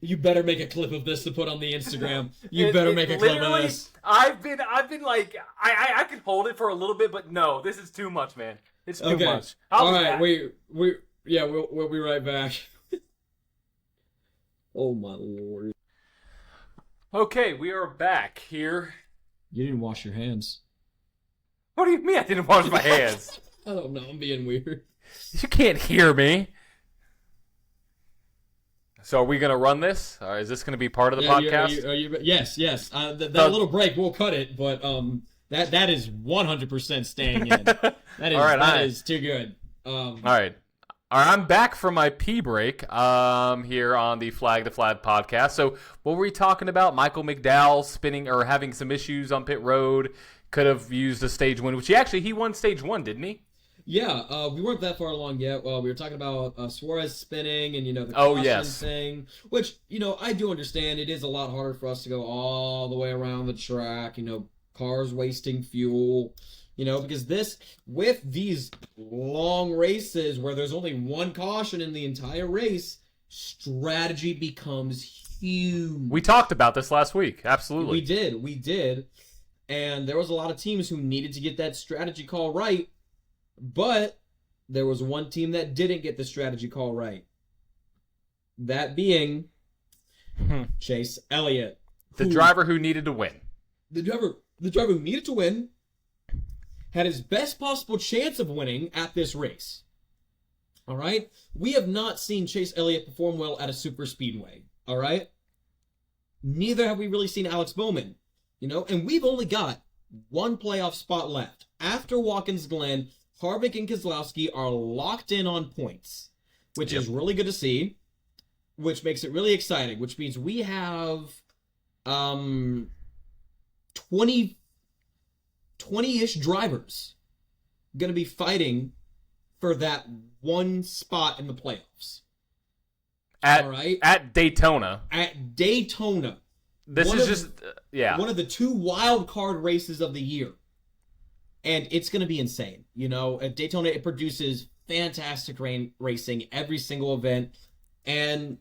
You better make a clip of this to put on the Instagram. You better make a clip of this. I've been like, I could hold it for a little bit, but no, this is too much, man. It's too much. All right, we'll be right back. Oh my Lord. Okay, we are back here. You didn't wash your hands. What do you mean I didn't wash my hands? I don't know. I'm being weird. You can't hear me. So are we going to run this? Or is this going to be part of the podcast? Yes. That little break, we'll cut it, but that is 100% staying in. That is too good. All right. I'm back from my pee break here on the Flag to Flag podcast. So what were we talking about? Michael McDowell spinning or having some issues on pit road. Could have used a stage win, which he won stage 1, didn't he? Yeah, we weren't that far along yet. We were talking about Suarez spinning and, the caution thing, which, I do understand. It is a lot harder for us to go all the way around the track, cars wasting fuel, because with these long races where there's only one caution in the entire race, strategy becomes huge. We talked about this last week. Absolutely. We did. And there was a lot of teams who needed to get that strategy call right. But there was one team that didn't get the strategy call right. That being Chase Elliott. The driver who needed to win. The driver who needed to win had his best possible chance of winning at this race. All right? We have not seen Chase Elliott perform well at a super speedway. All right? Neither have we really seen Alex Bowman. And we've only got one playoff spot left. After Watkins Glen, Harvick and Keselowski are locked in on points, which is really good to see, which makes it really exciting, which means we have 20-ish drivers going to be fighting for that one spot in the playoffs. At Daytona. At Daytona. This is just one of the 2 wild card races of the year. And it's going to be insane. At Daytona, it produces fantastic racing every single event. And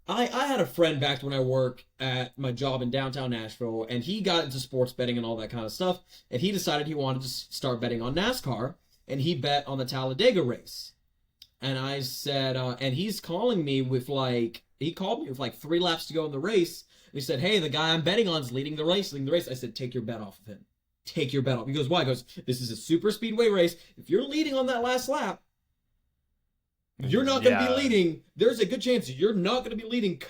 I had a friend back when I worked at my job in downtown Nashville, and he got into sports betting and all that kind of stuff. And he decided he wanted to start betting on NASCAR, and he bet on the Talladega race. And I said, and he's calling me with he called me with 3 laps to go in the race. And he said, hey, the guy I'm betting on is leading the race. I said, take your bet off of him. Take your bet off. He goes, why? He goes, this is a super speedway race. If you're leading on that last lap, you're not going to be leading. There's a good chance you're not going to be leading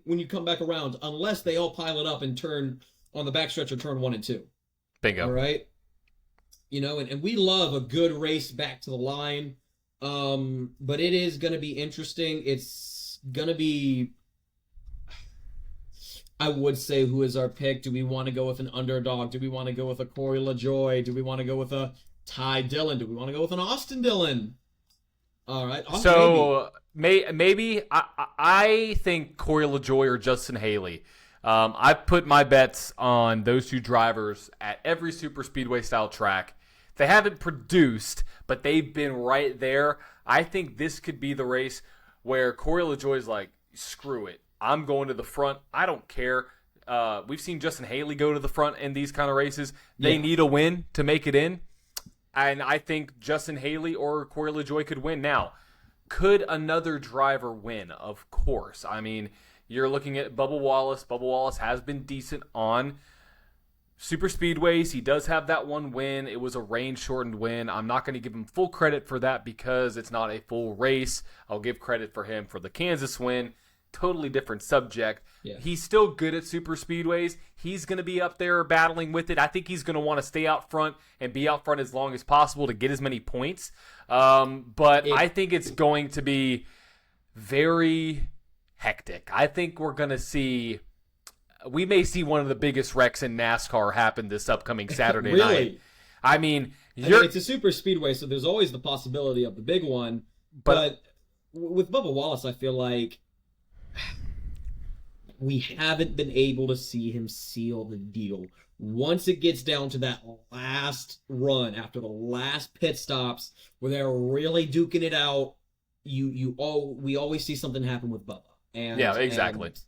when you come back around unless they all pile it up and turn on the backstretch of turn 1 and 2. Bingo. All right? And we love a good race back to the line. But it is going to be interesting. It's going to be, I would say, who is our pick? Do we want to go with an underdog? Do we want to go with a Corey LaJoie? Do we want to go with a Ty Dillon? Do we want to go with an Austin Dillon? All right. Maybe I think Corey LaJoie or Justin Haley. I put my bets on those 2 drivers at every super speedway style track. They haven't produced, but they've been right there. I think this could be the race where Corey LaJoie is like, screw it. I'm going to the front. I don't care. We've seen Justin Haley go to the front in these kind of races. They need a win to make it in. And I think Justin Haley or Corey LaJoie could win. Now, could another driver win? Of course. I mean, you're looking at Bubba Wallace. Bubba Wallace has been decent on super speedways, he does have that one win. It was a rain-shortened win. I'm not going to give him full credit for that because it's not a full race. I'll give credit for him for the Kansas win. Totally different subject. Yeah. He's still good at super speedways. He's going to be up there battling with it. I think he's going to want to stay out front and be out front as long as possible to get as many points. But I think it's going to be very hectic. I think we may see one of the biggest wrecks in NASCAR happen this upcoming Saturday really? night. I mean, it's a super speedway, so there's always the possibility of the big one. But with Bubba Wallace, I feel like we haven't been able to see him seal the deal. Once it gets down to that last run, after the last pit stops, where they're really duking it out, we always see something happen with Bubba. Yeah, exactly. And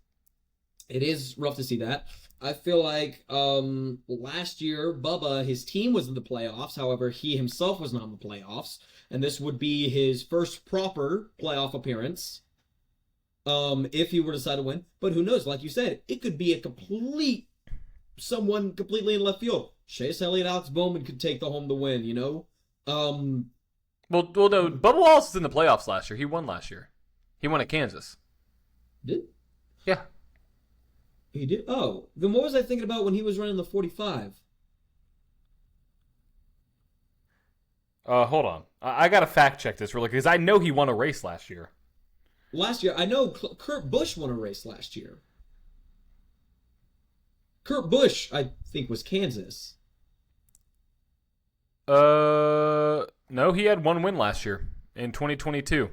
it is rough to see that. I feel like last year, Bubba, his team was in the playoffs. However, he himself was not in the playoffs. And this would be his first proper playoff appearance if he were to decide to win. But who knows? Like you said, it could be someone completely in left field. Chase Elliott, Alex Bowman could take the home to win, you know? Well, no, Bubba Wallace was in the playoffs last year. He won last year. He won at Kansas. Did? Yeah. He did? Oh, then what was I thinking about when he was running the 45? Hold on. I got to fact check this really because I know he won a race last year. Last year, I know Kurt Busch won a race last year. Kurt Busch, I think, was Kansas. No, he had one win last year in 2022.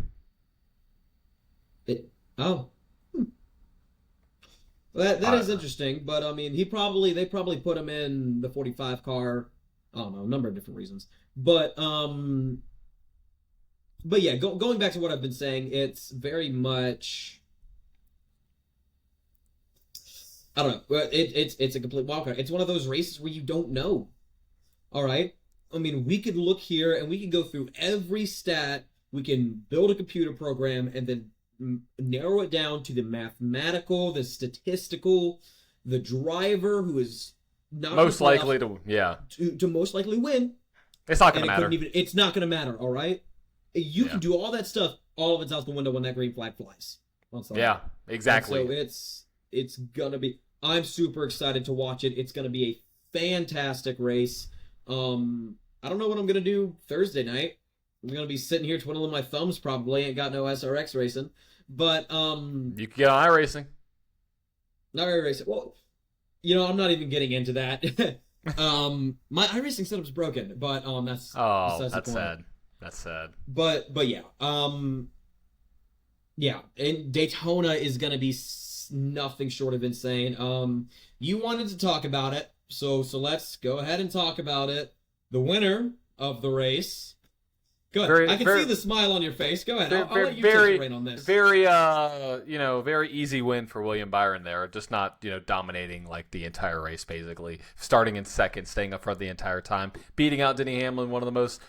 That is interesting, but I mean, they probably put him in the 45 car. I don't know, a number of different reasons, but yeah, going back to what I've been saying, it's very much, I don't know, it's a complete wildcard. It's one of those races where you don't know. All right, I mean, we could look here and we can go through every stat. We can build a computer program and then narrow it down to the mathematical, the statistical, the driver who is not most likely to most likely win. It's not going to matter. It's not going to matter. All right, you can do all that stuff. All of it's out the window when that green flag flies. Yeah, exactly. And so it's gonna be. I'm super excited to watch it. It's gonna be a fantastic race. I don't know what I'm gonna do Thursday night. I'm gonna be sitting here twiddling my thumbs. Probably ain't got no SRX racing. But you can get on iRacing. Not iRacing. Well, you know, I'm not even getting into that. My iRacing setup's broken, but that's sad. That's sad. But yeah, yeah, and Daytona is gonna be nothing short of insane. You wanted to talk about it, so let's go ahead and talk about it. The winner of the race. Good. I can see the smile on your face. Go ahead. I'll let you take the rein on this. Very easy win for William Byron there. Just not, dominating like the entire race basically. Starting in second, staying up front the entire time, beating out Denny Hamlin, one of the most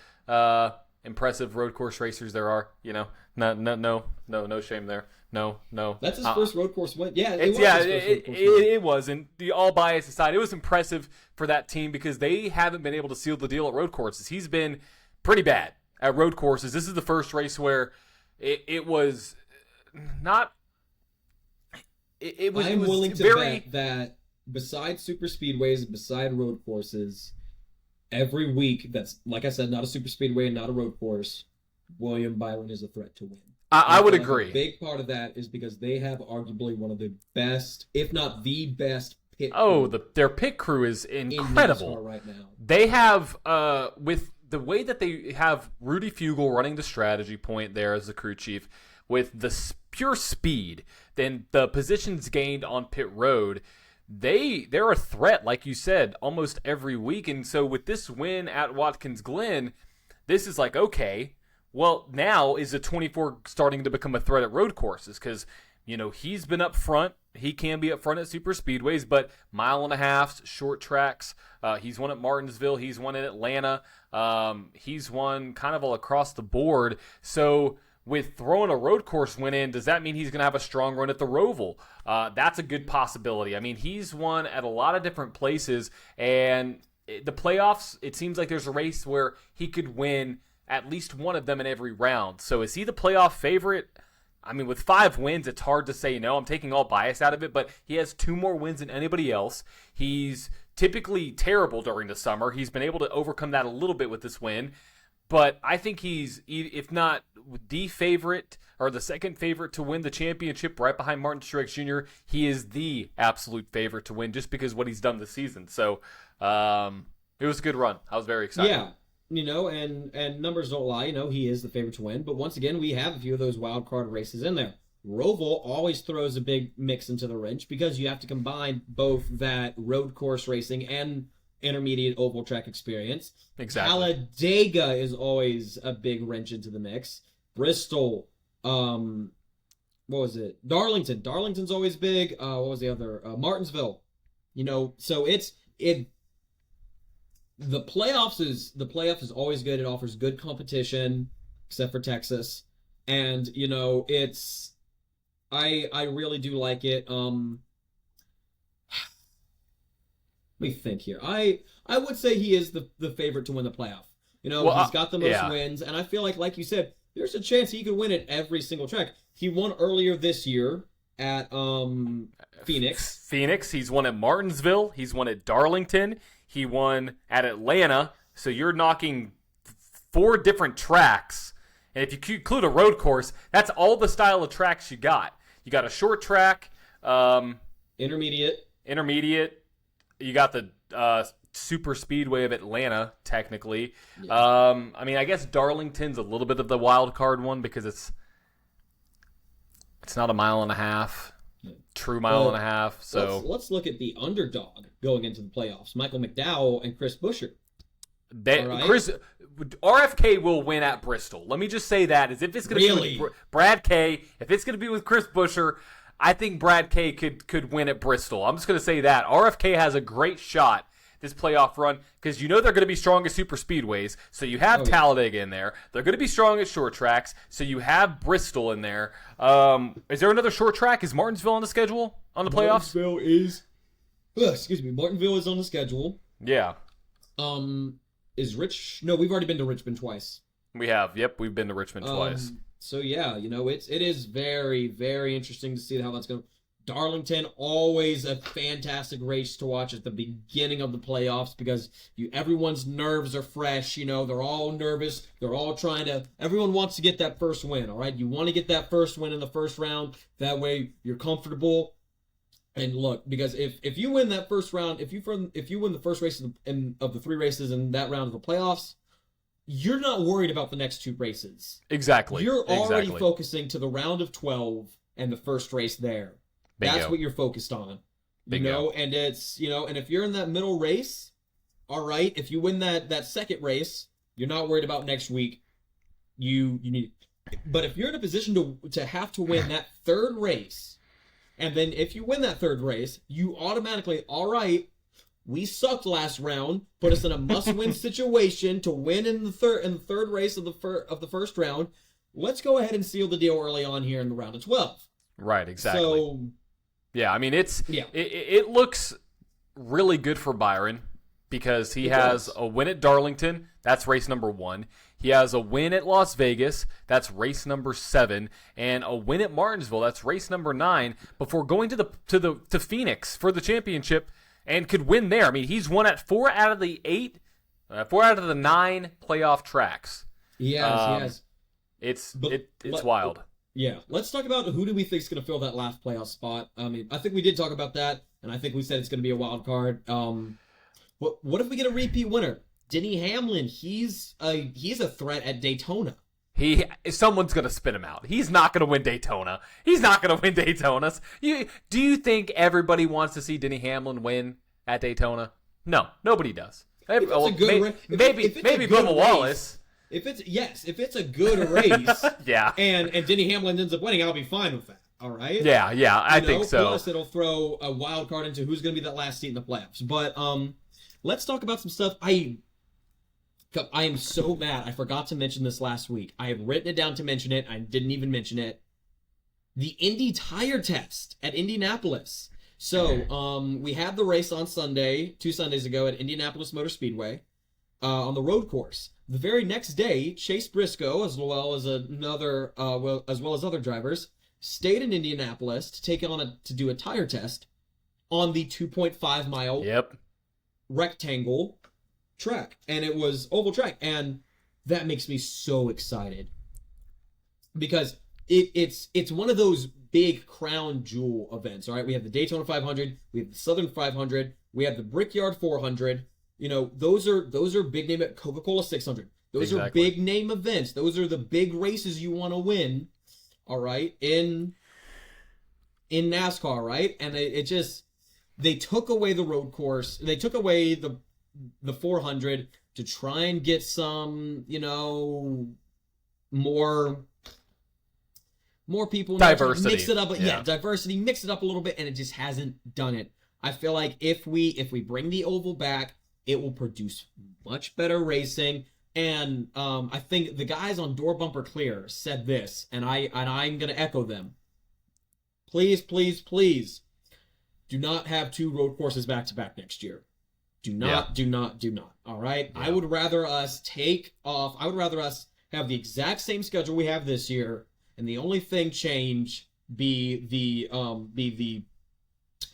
impressive road course racers there are. No shame there. No. That's his first road course win. Yeah, it was. And all bias aside, it was impressive for that team because they haven't been able to seal the deal at road courses. He's been pretty bad at road courses. This is the first race where it was not. I'm willing to bet that besides super speedways, beside road courses, every week that's, like I said, not a super speedway and not a road course, William Byron is a threat to win. I would agree. A big part of that is because they have arguably one of the best, if not the best, pit. Their pit crew is incredible right now. They have with the way that they have Rudy Fugle running the strategy point there as the crew chief, with the pure speed, then the positions gained on pit road, they're a threat, like you said, almost every week. And so with this win at Watkins Glen, this is like, okay, well, now is the 24 starting to become a threat at road courses because, he's been up front. He can be up front at super speedways, but 1.5 miles, short tracks. He's won at Martinsville. He's won in Atlanta. He's won kind of all across the board. So with throwing a road course win in, does that mean he's going to have a strong run at the Roval? That's a good possibility. I mean, he's won at a lot of different places, and the playoffs, it seems like there's a race where he could win at least one of them in every round. So is he the playoff favorite? I mean, with 5 wins, it's hard to say no. I'm taking all bias out of it, but he has 2 more wins than anybody else. He's typically terrible during the summer. He's been able to overcome that a little bit with this win. But I think he's, if not the favorite or the second favorite to win the championship right behind Martin Truex Jr., he is the absolute favorite to win just because of what he's done this season. So it was a good run. I was very excited. Yeah. And numbers don't lie. He is the favorite to win. But once again, we have a few of those wild card races in there. Roval always throws a big mix into the wrench because you have to combine both that road course racing and intermediate oval track experience. Exactly. Talladega is always a big wrench into the mix. Bristol, what was it? Darlington. Darlington's always big. What was the other? Martinsville. So the playoffs is always good. It offers good competition, except for Texas. And I really do like it. Let me think here. I would say he is the favorite to win the playoff. He's got the most wins, and I feel like you said, there's a chance he could win at every single track. He won earlier this year at Phoenix. He's won at Martinsville. He's won at Darlington. He won at Atlanta. So you're knocking 4 different tracks. And if you include a road course, that's all the style of tracks you got. You got a short track. Intermediate. You got the super speedway of Atlanta, technically. Yeah. I guess Darlington's a little bit of the wild card one because it's not a mile and a half. True mile and a half. So let's look at the underdog going into the playoffs. Michael McDowell and Chris Buescher. RFK will win at Bristol. Let me just say that if it's going to be with Brad K, if it's going to be with Chris Buescher, I think Brad K could win at Bristol. I'm just going to say that RFK has a great shot this playoff run because they're going to be strong at super speedways. So you have Talladega in there. They're going to be strong at short tracks. So you have Bristol in there. Is there another short track? Is Martinsville on the schedule on the playoffs? Martinsville is on the schedule. Yeah. No, we've already been to Richmond twice. We have. Yep, we've been to Richmond twice. So yeah, it is very, very interesting to see how that's going. Darlington, always a fantastic race to watch at the beginning of the playoffs because everyone's nerves are fresh. They're all nervous. They're all everyone wants to get that first win. All right, you want to get that first win in the first round. That way you're comfortable. And look, because if you win that first round, if you win the first race of the 3 races in that round of the playoffs, you're not worried about the next 2 races. Exactly. You're already focusing to the round of 12 and the first race there. Bingo. That's what you're focused on. Bingo. And it's, and if you're in that middle race, all right, if you win that second race, you're not worried about next week. You need, but if you're in a position to have to win that 3rd race, and then if you win that 3rd race, you automatically, all right, we sucked last round, put us in a must-win situation to win in the third race of the first round. Let's go ahead and seal the deal early on here in the round of 12. Right, exactly. So, yeah, it looks really good for Byron because he has a win at Darlington. That's race number 1. He has a win at Las Vegas. That's race number 7, and a win at Martinsville. That's race number 9. Before going to Phoenix for the championship, and could win there. I mean, he's won at 4 out of the 9 playoff tracks. He has. It's wild. Yeah, let's talk about who do we think is going to fill that last playoff spot. I mean, I think we did talk about that, and I think we said it's going to be a wild card. What if we get a repeat winner? Denny Hamlin, he's a threat at Daytona. Someone's going to spin him out. He's not going to win Daytona. Do you think everybody wants to see Denny Hamlin win at Daytona? No, nobody does. Maybe Bubba Wallace. If it's a good race, yeah, and Denny Hamlin ends up winning, I'll be fine with that. All right. Yeah, I think so. Plus, it'll throw a wild card into who's going to be that last seat in the playoffs. But let's talk about some stuff. I am so mad. I forgot to mention this last week. I had written it down to mention it. I didn't even mention it. The Indy tire test at Indianapolis. So we had the race on Sunday, 2 Sundays ago at Indianapolis Motor Speedway on the road course. The very next day, Chase Briscoe, as well as other drivers, stayed in Indianapolis to take it on to do a tire test on the 2.5 mile rectangle track, and it was oval track, and that makes me so excited because it's one of those big crown jewel events. All right, we have the Daytona 500, we have the Southern 500, we have the Brickyard 400. You know, those are big name at Coca-Cola 600. Those are big name events. Those are the big races you want to win. All right, in NASCAR, right? And it just, they took away the road course. They took away the 400 to try and get some, you know, more people, diversity. Mix it up, diversity. Mix it up a little bit, and it just hasn't done it. I feel like if we bring the oval back, it will produce much better racing. And I think the guys on Door Bumper Clear said this, and I'm gonna echo them. Please, please, please, do not have 2 road courses back to back next year. Do not. All right. Yeah. I would rather us have the exact same schedule we have this year, and the only thing change be the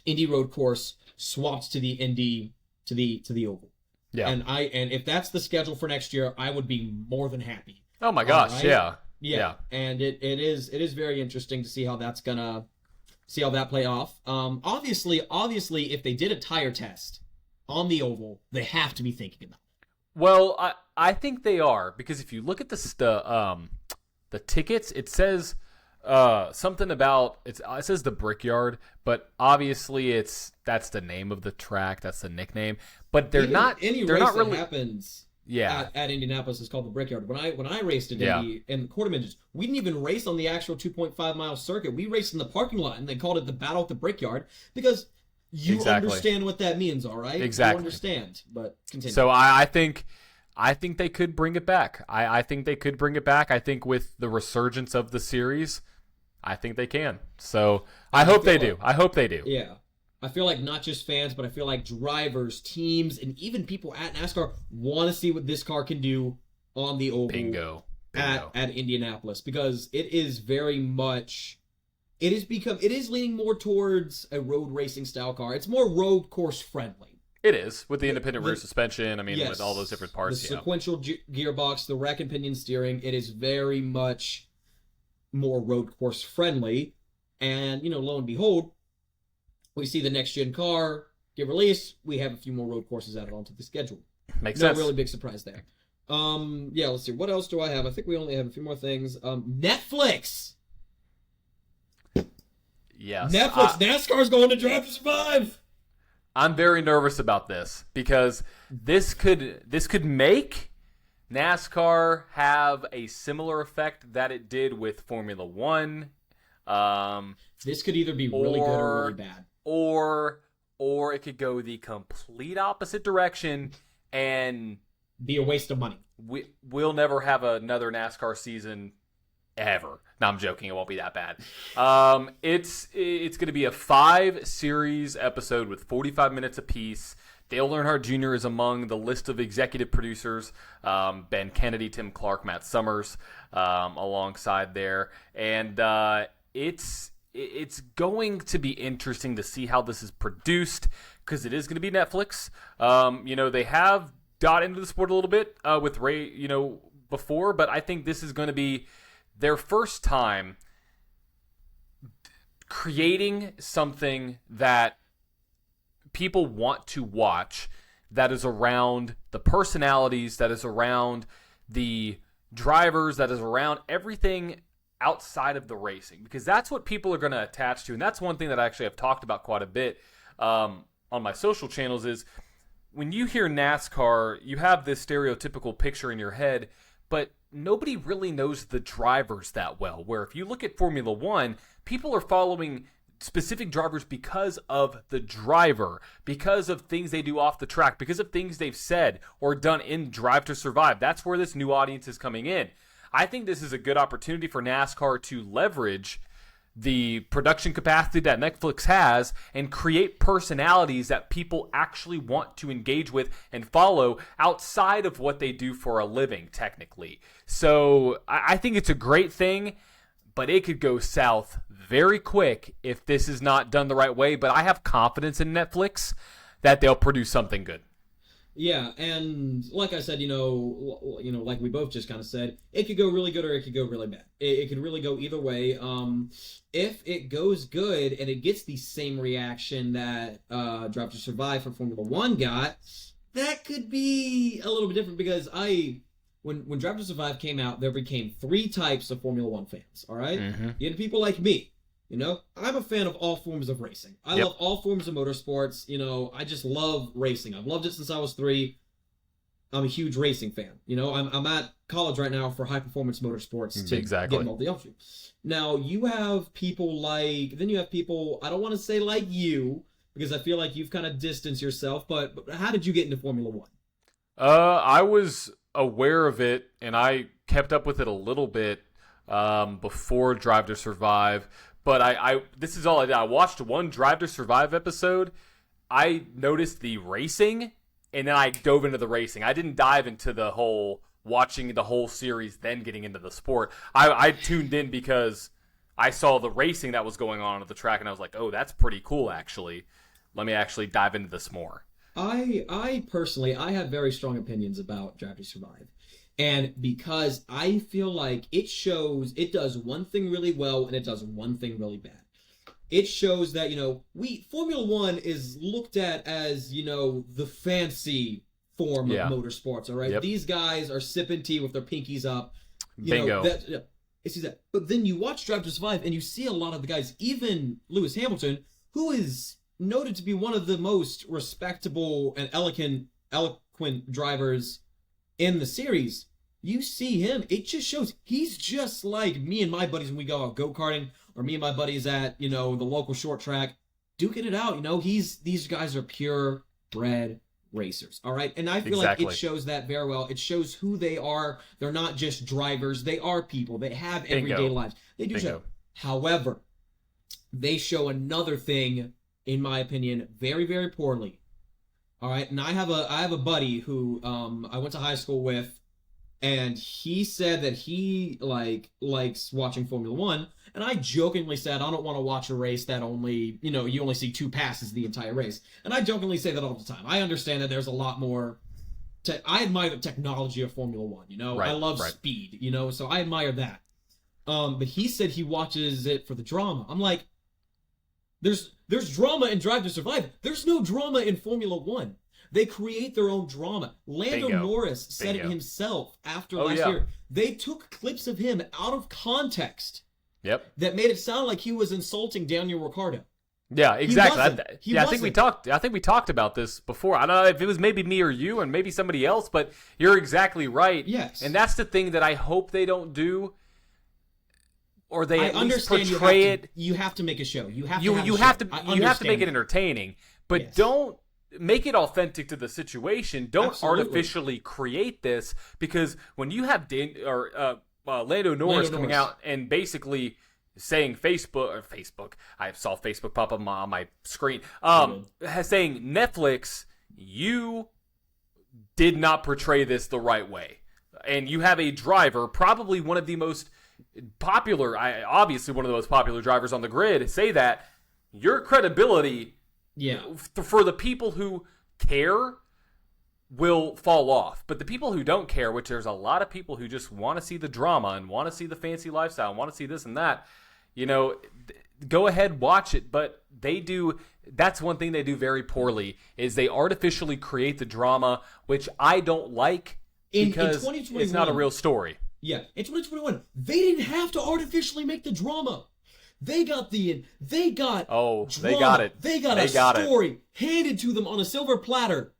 Indy road course swapped to the Indy to the oval. Yeah. And if that's the schedule for next year, I would be more than happy. Oh my gosh, right? Yeah. And it is very interesting to see how that play off. Obviously, if they did a tire test on the oval, they have to be thinking about it. Well, I think they are, because if you look at the tickets, it says something about it says the Brickyard, but obviously that's the name of the track, that's the nickname. But they're not really happens. Yeah, at Indianapolis is called the Brickyard. When I raced at Indy in the quarter midgets, we didn't even race on the actual 2.5 mile circuit. We raced in the parking lot, and they called it the Battle at the Brickyard because you understand what that means, all right? Exactly. You understand, but continue. So I think they could bring it back. I think they could bring it back. I think with the resurgence of the series, I think they can. So I hope they do. I hope they do. Yeah. I feel like not just fans, but I feel like drivers, teams, and even people at NASCAR want to see what this car can do on the oval. Bingo. At Indianapolis, because it is very much, it is leaning more towards a road racing style car. It's more road course friendly. It is, with the independent rear suspension. I mean, with all those different parts. The sequential gearbox, the rack and pinion steering. It is very much more road course friendly. And, you know, lo and behold, we see the next gen car get released. We have a few more road courses added onto the schedule. Makes sense. No really big surprise there. Let's see. What else do I have? I think we only have a few more things. Netflix. Yes. Netflix. NASCAR's going to Drive to Survive. I'm very nervous about this because this could make NASCAR have a similar effect that it did with Formula One. This could either be really good or really bad. Or it could go the complete opposite direction and be a waste of money. We'll never have another NASCAR season ever. No, I'm joking. It won't be that bad. It's going to be a 5-series episode with 45 minutes apiece. Dale Earnhardt Jr. is among the list of executive producers. Ben Kennedy, Tim Clark, Matt Summers alongside there. And it's going to be interesting to see how this is produced because it is going to be Netflix. They have got into the sport a little bit with Ray, before, but I think this is going to be their first time creating something that people want to watch, that is around the personalities, that is around the drivers, that is around everything outside of the racing, because that's what people are going to attach to. And that's one thing that I actually have talked about quite a bit on my social channels is when you hear NASCAR, you have this stereotypical picture in your head, but nobody really knows the drivers that well. Where if you look at Formula One, people are following specific drivers because of the driver, because of things they do off the track, because of things they've said or done in Drive to Survive. That's where this new audience is coming in. I think this is a good opportunity for NASCAR to leverage the production capacity that Netflix has and create personalities that people actually want to engage with and follow outside of what they do for a living, technically. So I think it's a great thing, but it could go south very quick if this is not done the right way. But I have confidence in Netflix that they'll produce something good. Yeah, and like I said, like we both just kind of said, it could go really good or it could go really bad. It could really go either way. If it goes good and it gets the same reaction that Drive to Survive for Formula One got, that could be a little bit different because when Drive to Survive came out, there became 3 types of Formula One fans. All right, You had people like me. I'm a fan of all forms of racing. I love all forms of motorsports. I just love racing. I've loved it since I was 3. I'm a huge racing fan. I'm at college right now for high performance motorsports to get involved in the offshoot. Now you have people I don't want to say like you, because I feel like you've kind of distanced yourself, but how did you get into Formula One? I was aware of it and I kept up with it a little bit before Drive to Survive. But this is all I did. I watched one Drive to Survive episode. I noticed the racing, and then I dove into the racing. I didn't dive into the whole watching the whole series, then getting into the sport. I tuned in because I saw the racing that was going on at the track, and I was like, oh, that's pretty cool, actually. Let me actually dive into this more. I personally have very strong opinions about Drive to Survive. And because I feel like it does one thing really well and it does one thing really bad. It shows that, Formula One is looked at as, the fancy form of motorsports, all right? Yep. These guys are sipping tea with their pinkies up. Bingo. It's that. But then you watch Drive to Survive and you see a lot of the guys, even Lewis Hamilton, who is noted to be one of the most respectable and eloquent drivers in the series. You see him, it just shows he's just like me and my buddies when we go out go-karting, or me and my buddies at, the local short track, duking it out. These guys are purebred racers, all right? And I feel like it shows that very well. It shows who they are. They're not just drivers. They are people. They have everyday lives. They do show. However, they show another thing, in my opinion, very, very poorly. All right? And I have a buddy who I went to high school with, and he said that he likes watching Formula One, and I jokingly said I don't want to watch a race that only you only see 2 passes the entire race, and I jokingly say that all the time. I understand that there's a lot more. I admire the technology of Formula One. I love speed. So I admire that. But he said he watches it for the drama. I'm like, there's drama in Drive to Survive. There's no drama in Formula One. They create their own drama. Lando Norris said it himself after last year. They took clips of him out of context. Yep. That made it sound like he was insulting Daniel Ricciardo. Yeah, exactly. I think we talked about this before. I don't know if it was maybe me or you and maybe somebody else, but you're exactly right. Yes. And that's the thing that I hope they don't do. Or they at least understand portray it. You have to make a show. You have to make it entertaining, but don't make it authentic to the situation. Don't artificially create this, because when you have Lando Norris coming out and basically saying Facebook, I saw Facebook pop up on my screen, saying Netflix, you did not portray this the right way, and you have a driver, probably one of the most popular, obviously one of the most popular drivers on the grid, say that, your credibility for the people who care will fall off. But the people who don't care, which there's a lot of people who just want to see the drama and want to see the fancy lifestyle and want to see this and that, go ahead, watch it. But that's one thing they do very poorly, is they artificially create the drama, which I don't like, because it's not a real story. Yeah, in 2021, they didn't have to artificially make the drama. They got drama. They got it. They got a story handed to them on a silver platter,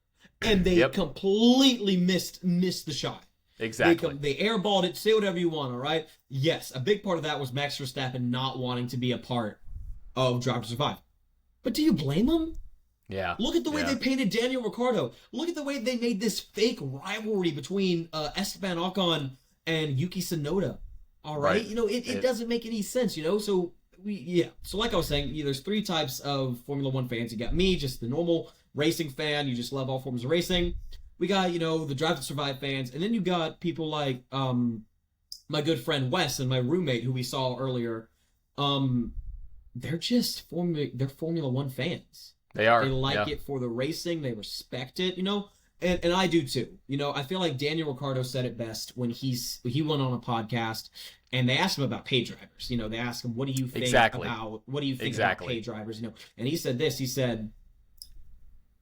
and they completely missed the shot. Exactly. They airballed it. Say whatever you want, all right? Yes, a big part of that was Max Verstappen not wanting to be a part of Drive to Survive. But do you blame them? Yeah. Look at the way they painted Daniel Ricciardo. Look at the way they made this fake rivalry between Esteban Ocon and Yuki Tsunoda. All right? You know, it doesn't make any sense, you know? So, So like I was saying, there's three types of Formula One fans. You got me, just the normal racing fan. You just love all forms of racing. We got, you know, the Drive to Survive fans. And then you got people like my good friend Wes and my roommate who we saw earlier. They're just Formula One fans. They are. They like it for the racing. They respect it, you know, and I do too. You know, I feel like Daniel Ricciardo said it best when he went on a podcast and they asked him about pay drivers. You know, they asked him, "What do you think about pay drivers?" You know, and he said this. He said,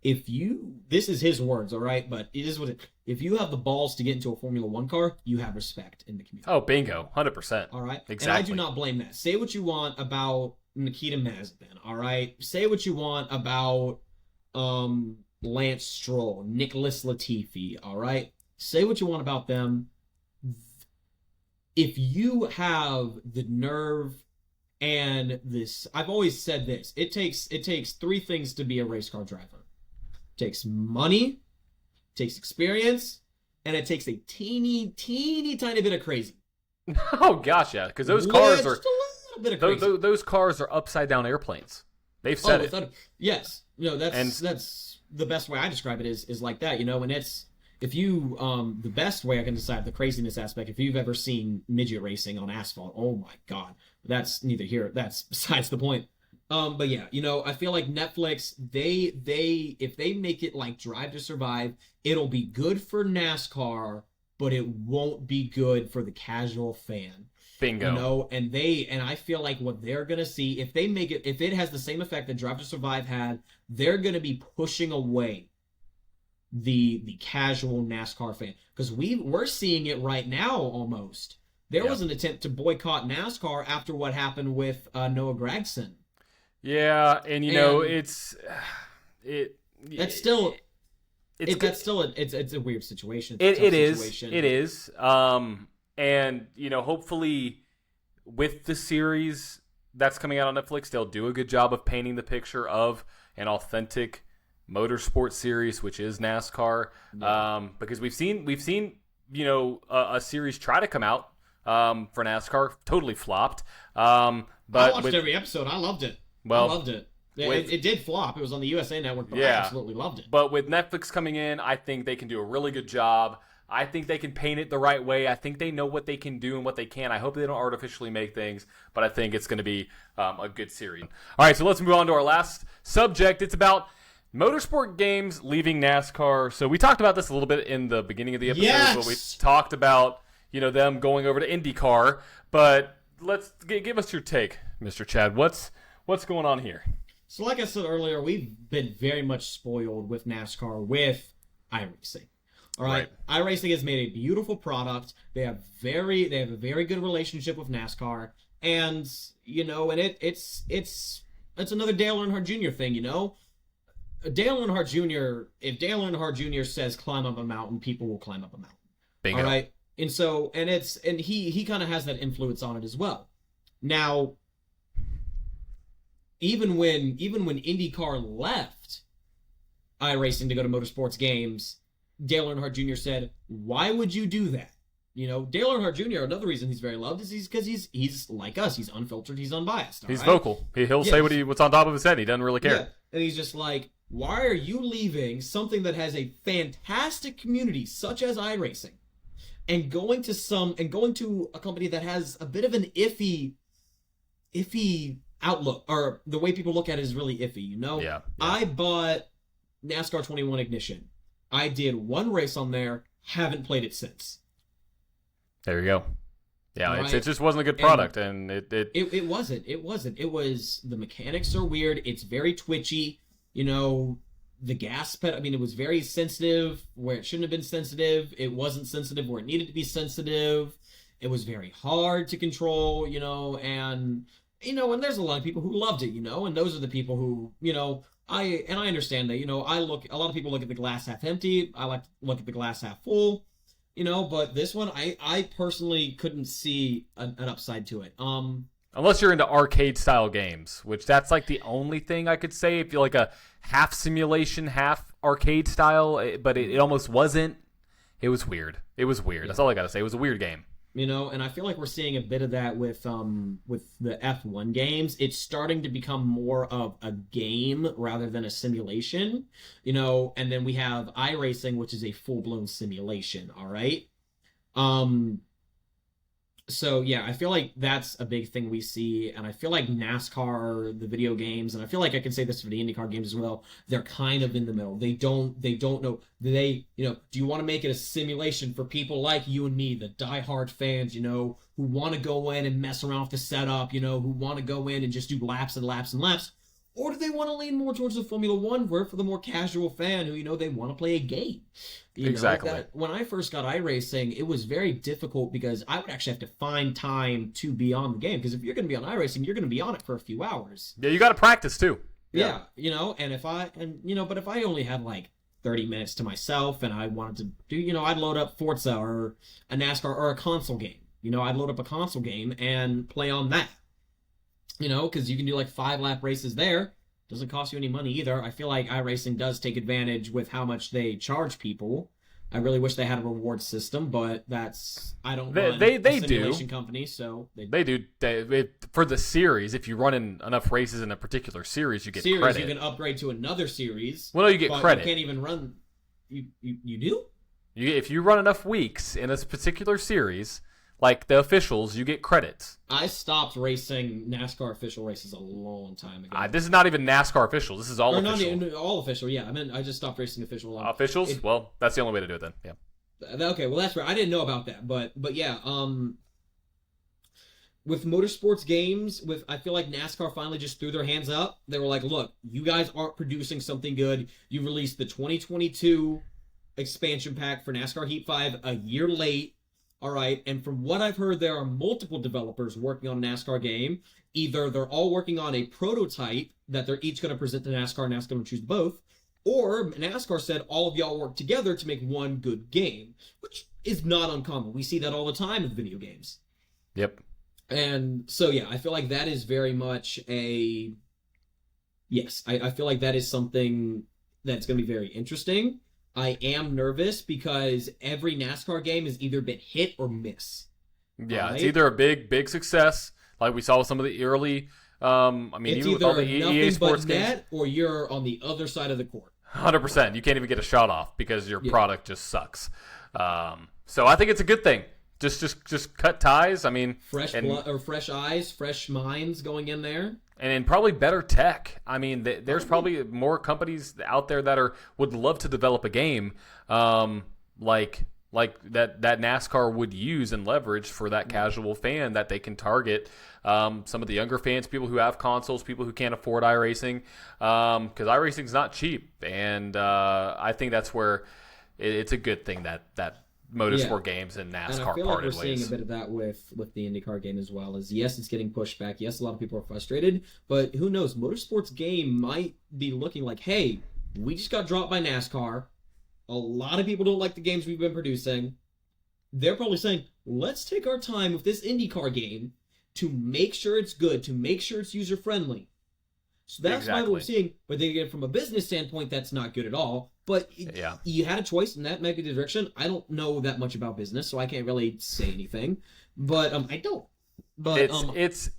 this is his words, all right, but it is if you have the balls to get into a Formula One car, you have respect in the community. Oh, bingo, 100%. All right, exactly. And I do not blame that. Say what you want about Nikita Mazepin, all right? Say what you want about Lance Stroll, Nicholas Latifi, all right? Say what you want about them. If you have the nerve and this, I've always said this, it takes three things to be a race car driver. It takes money, it takes experience, and it takes a teeny tiny bit of crazy. Oh gosh, yeah, because those cars are those cars are upside down airplanes. They've said it. Yes, you know that's the best way I describe it is like that. You know, and it's the best way I can describe the craziness aspect. If you've ever seen midget racing on asphalt, oh my god, that's neither here. That's besides the point. But yeah, you know, I feel like Netflix, if they make it like Drive to Survive, it'll be good for NASCAR, but it won't be good for the casual fan. Bingo. You know, and I feel like what they're gonna see, if it has the same effect that Drive to Survive had, they're gonna be pushing away the casual NASCAR fan. Because we're seeing it right now almost. There was an attempt to boycott NASCAR after what happened with Noah Gragson. Yeah, and you know, it's a weird situation. It is. And you know, hopefully with the series that's coming out on Netflix, they'll do a good job of painting the picture of an authentic motorsport series, which is NASCAR. Because we've seen you know a series try to come out for NASCAR, totally flopped. But I watched every episode. I loved it. I loved it. It did flop. It was on the USA Network, but I absolutely loved it. But with Netflix coming in, I think they can do a really good job. I think they can paint it the right way. I think they know what they can do and what they can. I hope they don't artificially make things, but I think it's going to be a good series. All right, so let's move on to our last subject. It's about Motorsport Games leaving NASCAR. So we talked about this a little bit in the beginning of the episode, where we talked about, you know, them going over to IndyCar. But let's give us your take, Mr. Chad. What's going on here? So like I said earlier, we've been very much spoiled with NASCAR with iRacing. All right. iRacing has made a beautiful product. They have a very good relationship with NASCAR, and you know, and it's another Dale Earnhardt Jr. thing, you know. Dale Earnhardt Jr. If Dale Earnhardt Jr. says climb up a mountain, people will climb up a mountain. Bingo. All right, and so he kind of has that influence on it as well. Now, even when IndyCar left iRacing to go to Motorsports Games, Dale Earnhardt Jr. said, "Why would you do that?" You know, Dale Earnhardt Jr., another reason he's very loved is because he's like us. He's unfiltered. He's unbiased. He's vocal. He'll say what's on top of his head. He doesn't really care. Yeah. And he's just like, why are you leaving something that has a fantastic community such as iRacing and going to a company that has a bit of an iffy outlook, or the way people look at it is really iffy, you know? Yeah. I bought NASCAR 21 Ignition. I did one race on there, haven't played it since. There you go. Yeah, right? It just wasn't a good product, and it wasn't. It was, the mechanics are weird. It's very twitchy. You know, the gas pedal, I mean, it was very sensitive where it shouldn't have been sensitive. It wasn't sensitive where it needed to be sensitive. It was very hard to control, you know, and there's a lot of people who loved it, you know, and those are the people who, you know, I understand that, you know, a lot of people look at the glass half empty. I like to look at the glass half full, you know, but this one, I personally couldn't see an upside to it. Unless you're into arcade-style games, which that's like the only thing I could say. If you're like a half simulation, half arcade style, but it almost wasn't. It was weird. It was weird. Yeah. That's all I got to say. It was a weird game. You know, and I feel like we're seeing a bit of that with the F1 games. It's starting to become more of a game rather than a simulation, you know, and then we have iRacing, which is a full-blown simulation, all right? So, yeah, I feel like that's a big thing we see, and I feel like NASCAR, the video games, and I feel like I can say this for the IndyCar games as well, they're kind of in the middle. They don't know. Do you want to make it a simulation for people like you and me, the diehard fans, you know, who want to go in and mess around with the setup, you know, who want to go in and just do laps and laps and laps? Or do they want to lean more towards the Formula One for the more casual fan who, you know, they want to play a game? Exactly. When I first got iRacing, it was very difficult because I would actually have to find time to be on the game. Because if you're going to be on iRacing, you're going to be on it for a few hours. Yeah, you got to practice too. Yeah, you know, but if I only had like 30 minutes to myself and I wanted to do, you know, I'd load up Forza or a NASCAR or a console game. You know, I'd load up a console game and play on that. You know, because you can do like 5-lap races there. Doesn't cost you any money either. I feel like iRacing does take advantage with how much they charge people. I really wish they had a reward system, but I don't run a simulation company, so they do. For the series, if you run in enough races in a particular series, you get credit. You can upgrade to another series. Well, no, you get credit. You can't even run. You do? If you run enough weeks in a particular series, like the officials, you get credits. I stopped racing NASCAR official races a long time ago. This is not even NASCAR official. This is all official. Not all official, yeah. I mean, I just stopped racing official. Officials? Well, that's the only way to do it then. Yeah. Okay, well, that's right. I didn't know about that, but yeah. With Motorsports Games, I feel like NASCAR finally just threw their hands up. They were like, "Look, you guys aren't producing something good. You released the 2022 expansion pack for NASCAR Heat 5 a year late." All right, and from what I've heard, there are multiple developers working on a NASCAR game. Either they're all working on a prototype that they're each going to present to NASCAR, NASCAR will choose both, or NASCAR said all of y'all work together to make one good game, which is not uncommon. We see that all the time in video games. Yep. And so, yeah, I feel like that is very much yes, I feel like that is something that's going to be very interesting. I am nervous because every NASCAR game has either been hit or miss. Yeah, right? It's either a big success, like we saw with some of the early. It's even with all the EA Sports but net, games, or you're on the other side of the court. 100%. You can't even get a shot off because your product just sucks. So I think it's a good thing. Just cut ties. I mean, fresh eyes, fresh minds going in there. And probably better tech. I mean, there's probably more companies out there that would love to develop a game like that NASCAR would use and leverage for that casual fan that they can target some of the younger fans, people who have consoles, people who can't afford iRacing, because iRacing is not cheap. And I think that's where it's a good thing that Motorsport Games and NASCAR parted ways. And I feel like we're seeing a bit of that with the IndyCar game as well. Yes, it's getting pushed back. Yes, a lot of people are frustrated. But who knows? Motorsports game might be looking like, hey, we just got dropped by NASCAR. A lot of people don't like the games we've been producing. They're probably saying, let's take our time with this IndyCar game to make sure it's good, to make sure it's user-friendly. So that's why we're seeing, but then again, from a business standpoint, that's not good at all. But you had a choice, and that might be the direction. I don't know that much about business, so I can't really say anything. But I don't. But it's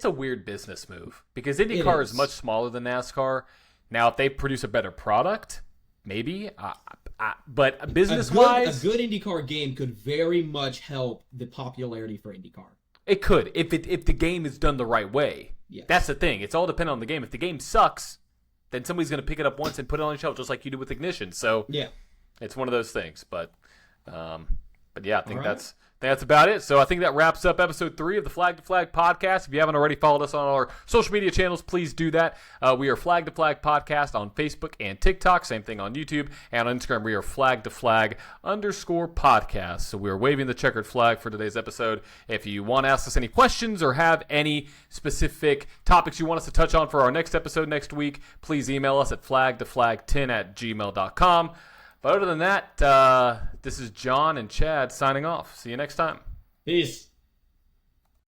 a weird business move because IndyCar is much smaller than NASCAR. Now, if they produce a better product, maybe. But business-wise, a good IndyCar game could very much help the popularity for IndyCar. It could if the game is done the right way. Yes. That's the thing. It's all dependent on the game. If the game sucks, then somebody's going to pick it up once and put it on the shelf, just like you do with Ignition. So yeah, it's one of those things. But yeah, I think that's about it. So I think that wraps up episode 3 of the Flag to Flag podcast. If you haven't already followed us on our social media channels, please do that. We are Flag to Flag podcast on Facebook and TikTok. Same thing on YouTube. And on Instagram, we are Flag to Flag _podcast. So we are waving the checkered flag for today's episode. If you want to ask us any questions or have any specific topics you want us to touch on for our next episode next week, please email us at flagtoflag10@gmail.com. But other than that, this is John and Chad signing off. See you next time. Peace.